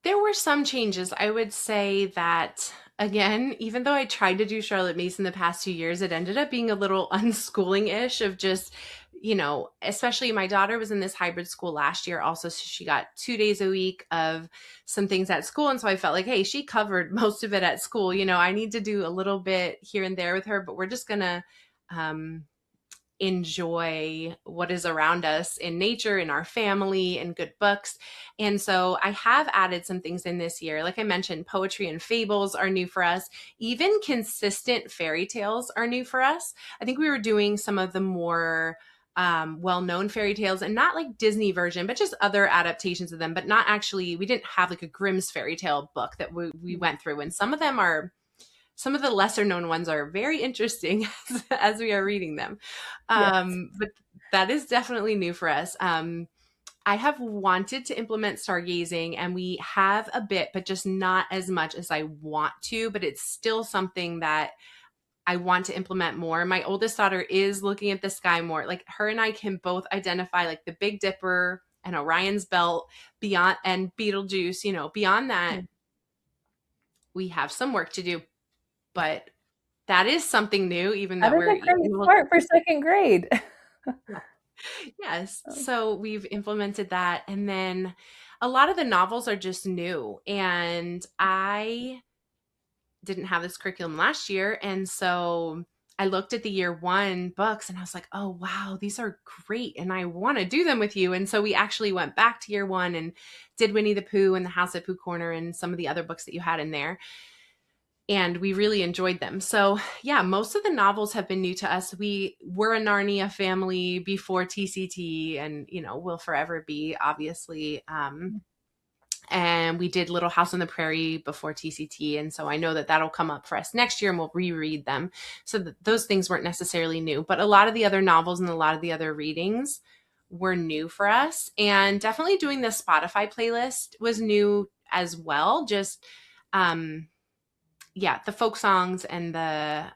[SPEAKER 3] There were some changes. I would say that, again, even though I tried to do Charlotte Mason the past 2 years, it ended up being a little unschooling-ish of just, especially my daughter was in this hybrid school last year also. So she got 2 days a week of some things at school. And so I felt like, hey, she covered most of it at school. I need to do a little bit here and there with her, but we're just going to enjoy what is around us in nature, in our family, and good books. And so I have added some things in this year. Like I mentioned, poetry and fables are new for us. Even consistent fairy tales are new for us. I think we were doing some of the more well-known fairy tales, and not like Disney version, but just other adaptations of them, but not actually, we didn't have like a Grimm's fairy tale book that we went through. And some of the lesser known ones are very interesting as we are reading them. Yes. But that is definitely new for us. I have wanted to implement stargazing, and we have a bit, but just not as much as I want to, but it's still something that I want to implement more. My oldest daughter is looking at the sky more. Like her and I can both identify like the Big Dipper and Orion's Belt beyond, and Betelgeuse, beyond that, we have some work to do. But that is something new, even though
[SPEAKER 2] we're a great start for second grade.
[SPEAKER 3] Yes.
[SPEAKER 2] Oh.
[SPEAKER 3] So we've implemented that. And then a lot of the novels are just new. And I didn't have this curriculum last year. And so I looked at the year one books and I was like, oh, wow, these are great. And I want to do them with you. And so we actually went back to year one and did Winnie the Pooh and the House at Pooh Corner and some of the other books that you had in there. And we really enjoyed them. So yeah, most of the novels have been new to us. We were a Narnia family before TCT and, will forever be, obviously. And we did Little House on the Prairie before TCT. And so I know that that'll come up for us next year and we'll reread them. So those things weren't necessarily new, but a lot of the other novels and a lot of the other readings were new for us. And definitely doing the Spotify playlist was new as well. Just, the folk songs and the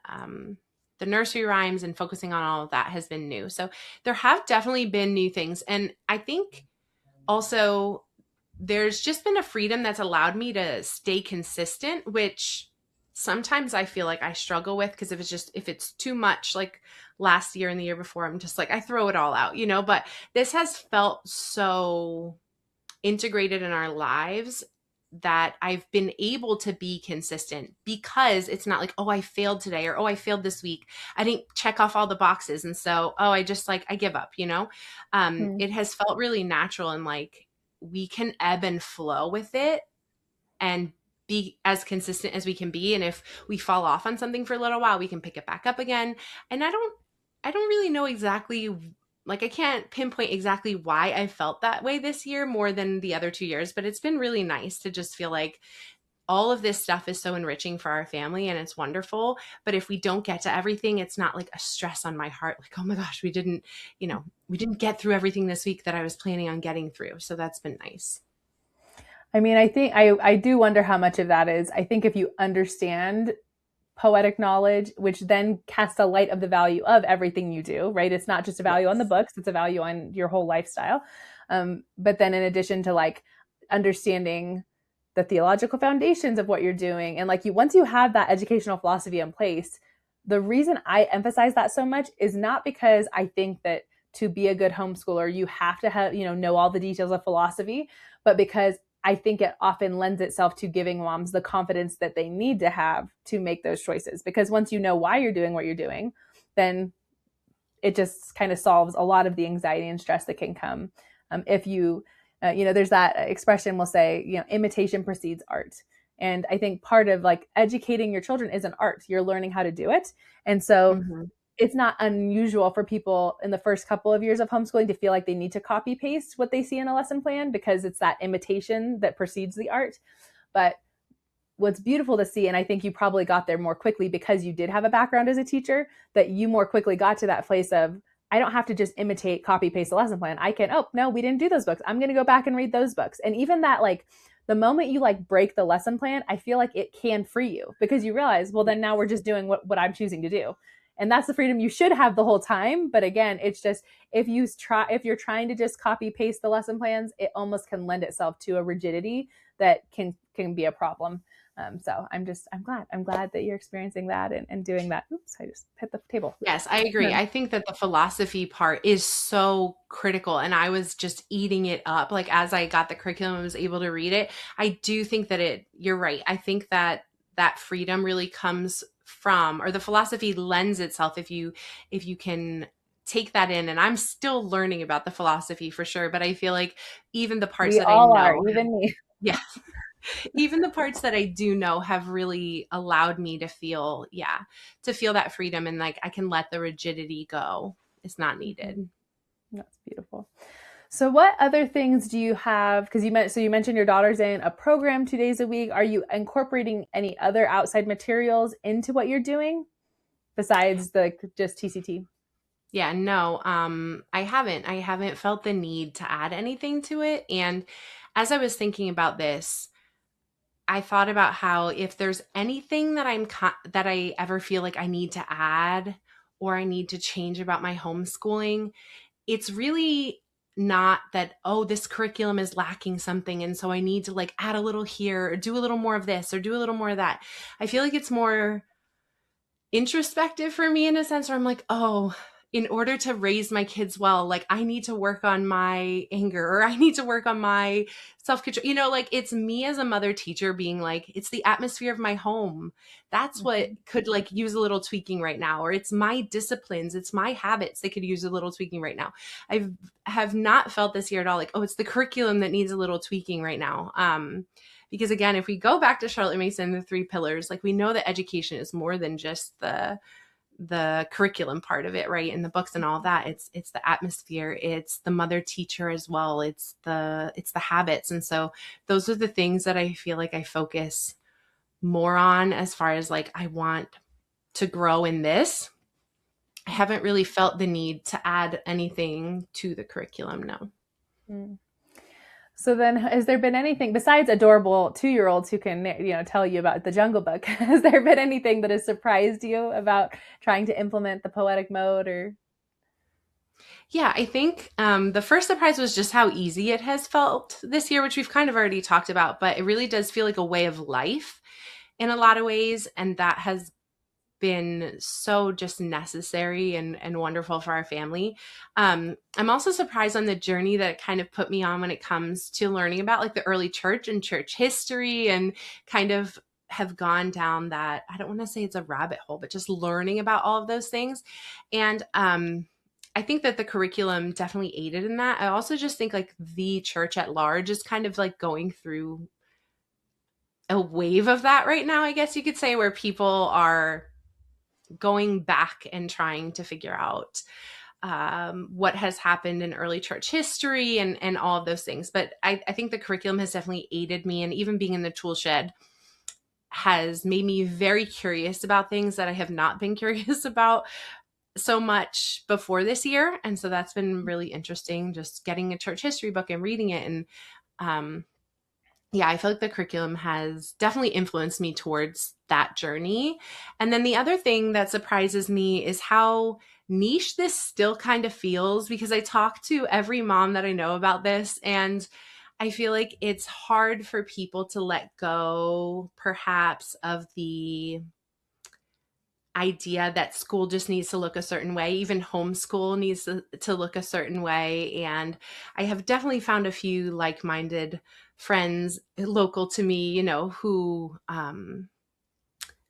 [SPEAKER 3] nursery rhymes and focusing on all of that has been new. So there have definitely been new things. And I think also there's just been a freedom that's allowed me to stay consistent, which sometimes I feel like I struggle with, because if it's too much, like last year and the year before, I'm just like, I throw it all out, but this has felt so integrated in our lives that I've been able to be consistent, because it's not like, oh, I failed today, or, oh, I failed this week. I didn't check off all the boxes. And so, oh, I just I give up, It has felt really natural, and like we can ebb and flow with it and be as consistent as we can be. And if we fall off on something for a little while, we can pick it back up again. And I don't really know exactly, I can't pinpoint exactly why I felt that way this year more than the other 2 years, but it's been really nice to just feel like all of this stuff is so enriching for our family and it's wonderful. But if we don't get to everything, it's not like a stress on my heart. Like, oh my gosh, we didn't get through everything this week that I was planning on getting through. So that's been nice.
[SPEAKER 2] I mean, I think I do wonder how much of that is, I think if you understand poetic knowledge, which then casts a light of the value of everything you do, right? It's not just a value on the books, it's a value on your whole lifestyle. But then in addition to understanding the theological foundations of what you're doing, and once you have that educational philosophy in place, the reason I emphasize that so much is not because I think that to be a good homeschooler, you have to have, know all the details of philosophy, but because I think it often lends itself to giving moms the confidence that they need to have to make those choices. Because once you know why you're doing what you're doing, then it just kind of solves a lot of the anxiety and stress that can come. If you, there's that expression we'll say, imitation precedes art. And I think part of educating your children is an art. You're learning how to do it. And so it's not unusual for people in the first couple of years of homeschooling to feel like they need to copy paste what they see in a lesson plan, because it's that imitation that precedes the art. But what's beautiful to see, and I think you probably got there more quickly because you did have a background as a teacher, that you more quickly got to that place of, I don't have to just imitate, copy paste the lesson plan. I can, oh, no, we didn't do those books. I'm going to go back and read those books. And even that, the moment you break the lesson plan, I feel like it can free you, because you realize, well, then now we're just doing what I'm choosing to do. And that's the freedom you should have the whole time. But again, it's just, if you're trying to just copy paste the lesson plans, it almost can lend itself to a rigidity that can be a problem. So I'm glad that you're experiencing that and doing that. Oops, I just hit the table.
[SPEAKER 3] Yes, I agree. I think that the philosophy part is so critical, and I was just eating it up. As I got the curriculum and was able to read it, I do think that you're right. I think that freedom really comes from, or the philosophy lends itself, if you can take that in. And I'm still learning about the philosophy for sure, but I feel like even the parts that I know
[SPEAKER 2] are, even me.
[SPEAKER 3] Yeah. Even the parts that I do know have really allowed me to feel that freedom, and I can let the rigidity go. It's not needed.
[SPEAKER 2] That's beautiful. So what other things do you have? Because you mentioned your daughter's in a program 2 days a week. Are you incorporating any other outside materials into what you're doing besides just TCT?
[SPEAKER 3] Yeah, no, I haven't felt the need to add anything to it. And as I was thinking about this, I thought about how if there's anything that I ever feel like I need to add or I need to change about my homeschooling, it's really not that, oh, this curriculum is lacking something, and so I need to add a little here, or do a little more of this, or do a little more of that. I feel like it's more introspective for me, in a sense where I'm like, oh, in order to raise my kids well, like I need to work on my anger, or I need to work on my self-control. You know, like it's me as a mother teacher being like, it's the atmosphere of my home. That's what could like use a little tweaking right now. Or it's my disciplines, it's my habits that could use a little tweaking right now. I have not felt this year at all like, oh, it's the curriculum that needs a little tweaking right now. Because again, if we go back to Charlotte Mason, the 3 pillars, like we know that education is more than just the curriculum part of it, right? And the books and all that. It's the atmosphere, it's the mother teacher as well. It's the habits. And so those are the things that I feel like I focus more on as far as like, I want to grow in this. I haven't really felt the need to add anything to the curriculum. No.
[SPEAKER 2] So then, has there been anything besides adorable 2-year-olds who can, tell you about the Jungle Book? Has there been anything that has surprised you about trying to implement the poetic mode? Or
[SPEAKER 3] yeah, I think the first surprise was just how easy it has felt this year, which we've kind of already talked about, but it really does feel like a way of life in a lot of ways, and that has been so just necessary and wonderful for our family. I'm also surprised on the journey that it kind of put me on when it comes to learning about like the early church and church history, and kind of have gone down that, I don't want to say it's a rabbit hole, but just learning about all of those things. And I think that the curriculum definitely aided in that. I also just think like the church at large is kind of like going through a wave of that right now, I guess you could say, where people are going back and trying to figure out what has happened in early church history and all of those things. But I think the curriculum has definitely aided me, and even being in the tool shed has made me very curious about things that I have not been curious about so much before this year. And so that's been really interesting, just getting a church history book and reading it. And yeah, I feel like the curriculum has definitely influenced me towards that journey. And then the other thing that surprises me is how niche this still kind of feels, because I talk to every mom that I know about this, and I feel like it's hard for people to let go, perhaps, of the idea that school just needs to look a certain way. Even homeschool needs to look a certain way. And I have definitely found a few like-minded friends local to me,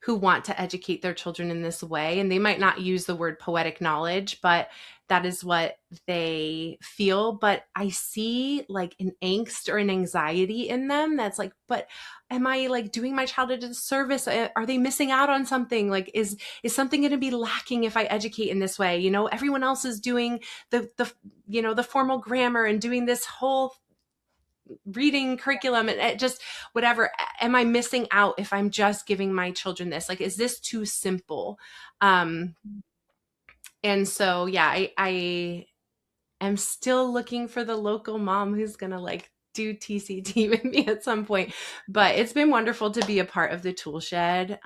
[SPEAKER 3] who want to educate their children in this way. And they might not use the word poetic knowledge, but that is what they feel. But I see like an angst or an anxiety in them that's like, but am I like doing my child a disservice? Are they missing out on something? Like, is something going to be lacking if I educate in this way? Everyone else is doing the formal grammar and doing this whole reading curriculum and it just whatever. Am I missing out if I'm just giving my children this? Like, is this too simple? And so, yeah, I am still looking for the local mom who's going to like do TCT with me at some point, but it's been wonderful to be a part of the tool shed.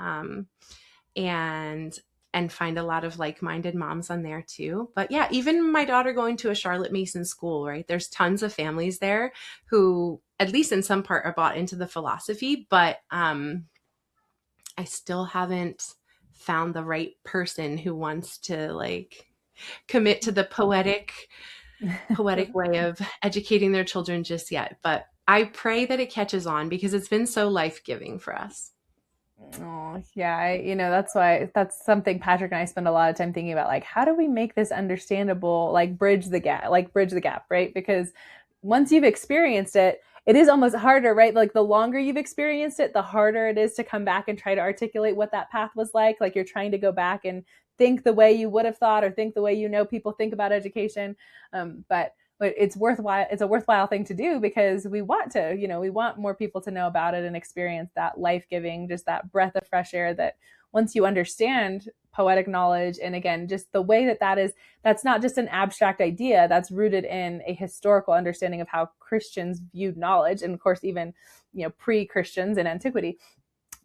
[SPEAKER 3] And find a lot of like-minded moms on there too. But yeah, even my daughter going to a Charlotte Mason school, right? There's tons of families there who, at least in some part, are bought into the philosophy, but I still haven't found the right person who wants to like commit to the poetic way of educating their children just yet. But I pray that it catches on, because it's been so life-giving for us.
[SPEAKER 2] Oh, yeah. That's something Patrick and I spend a lot of time thinking about, like, how do we make this understandable, like bridge the gap, right? Because once you've experienced it, it is almost harder, right? Like the longer you've experienced it, the harder it is to come back and try to articulate what that path was like. Like you're trying to go back and think the way you would have thought, or think the way people think about education. But it's worthwhile. It's a worthwhile thing to do, because we want more people to know about it and experience that life-giving, just that breath of fresh air that once you understand poetic knowledge, and again, just the way that's not just an abstract idea, that's rooted in a historical understanding of how Christians viewed knowledge. And of course, even, pre-Christians in antiquity.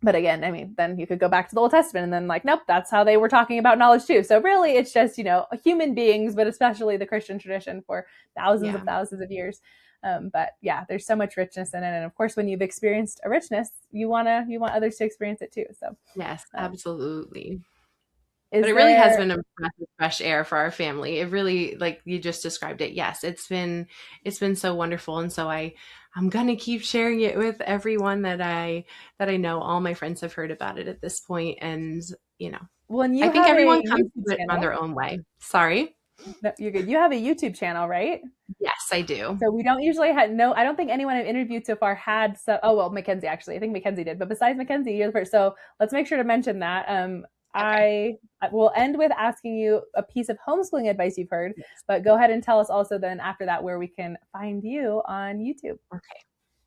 [SPEAKER 2] But again, I mean, then you could go back to the Old Testament and then like, nope, that's how they were talking about knowledge too. So really it's just, human beings, but especially the Christian tradition for thousands of years. But yeah, there's so much richness in it. And of course, when you've experienced a richness, you want others to experience it too. So
[SPEAKER 3] yes, absolutely. But it really has been a breath of fresh air for our family. It really, like you just described it. Yes, it's been so wonderful. And so I'm going to keep sharing it with everyone that I know. All my friends have heard about it at this point. And,
[SPEAKER 2] Well,
[SPEAKER 3] I think everyone comes to it on their own way. Sorry.
[SPEAKER 2] No, you're good. You have a YouTube channel, right?
[SPEAKER 3] Yes, I do.
[SPEAKER 2] So we don't usually I don't think anyone I've interviewed so far had oh, well, Mackenzie, actually. I think Mackenzie did. But besides Mackenzie, you're the first. So let's make sure to mention that. Okay. I will end with asking you a piece of homeschooling advice you've heard, but go ahead and tell us also then after that where we can find you on YouTube.
[SPEAKER 3] Okay.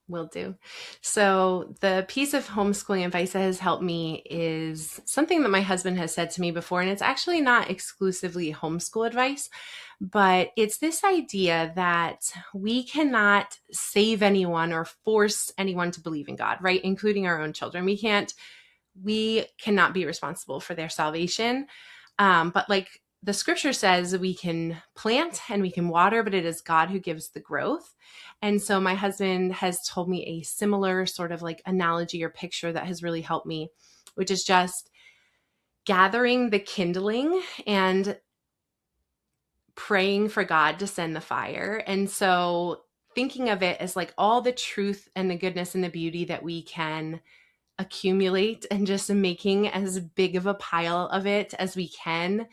[SPEAKER 3] Will do. So the piece of homeschooling advice that has helped me is something that my husband has said to me before, and it's actually not exclusively homeschool advice, but it's this idea that we cannot save anyone or force anyone to believe in God, right? Including our own children. We cannot be responsible for their salvation. But like the scripture says, we can plant and we can water, but it is God who gives the growth. And so my husband has told me a similar sort of like analogy or picture that has really helped me, which is just gathering the kindling and praying for God to send the fire. And so thinking of it as like all the truth and the goodness and the beauty that we can accumulate and just making as big of a pile of it as we can.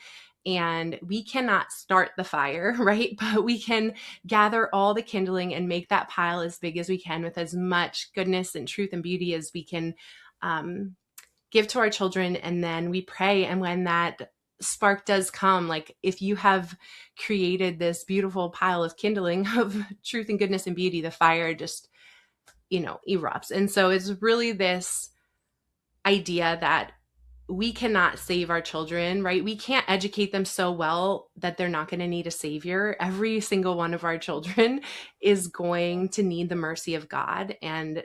[SPEAKER 3] And we cannot start the fire, right? But we can gather all the kindling and make that pile as big as we can with as much goodness and truth and beauty as we can give to our children. And then we pray. And when that spark does come, like if you have created this beautiful pile of kindling of truth and goodness and beauty, the fire just, erupts. And so it's really this idea that we cannot save our children, right? We can't educate them so well that they're not going to need a savior. Every single one of our children is going to need the mercy of God and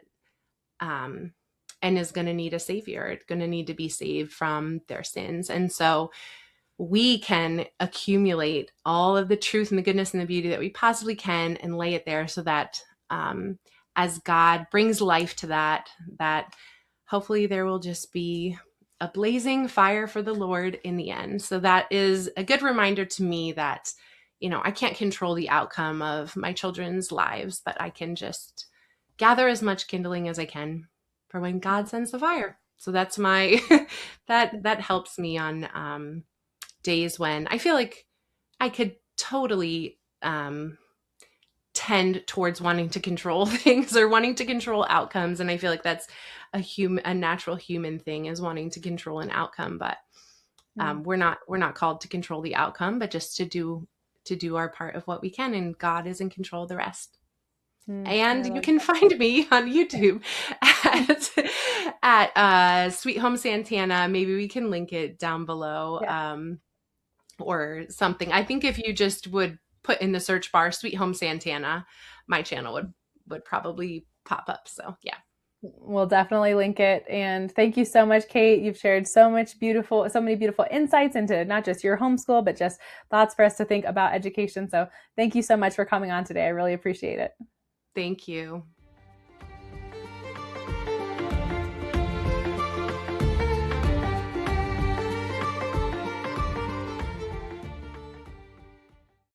[SPEAKER 3] is going to need a savior. It's going to need to be saved from their sins. And so we can accumulate all of the truth and the goodness and the beauty that we possibly can and lay it there so that as God brings life to that hopefully there will just be a blazing fire for the Lord in the end. So that is a good reminder to me that, I can't control the outcome of my children's lives, but I can just gather as much kindling as I can for when God sends the fire. So that's my, that helps me on days when I feel like I could totally tend towards wanting to control things or wanting to control outcomes. And I feel like that's a natural human thing, is wanting to control an outcome. But we're not called to control the outcome, but just to do our part of what we can. And God is in control of the rest. And you can find me on YouTube at Sweet Home Santana. Maybe we can link it down below or something. I think if you just would put in the search bar Sweet Home Santana, my channel would probably pop up. So yeah.
[SPEAKER 2] We'll definitely link it. And thank you so much, Kate. You've shared so many beautiful insights into not just your homeschool, but just thoughts for us to think about education. So thank you so much for coming on today. I really appreciate it.
[SPEAKER 3] Thank you.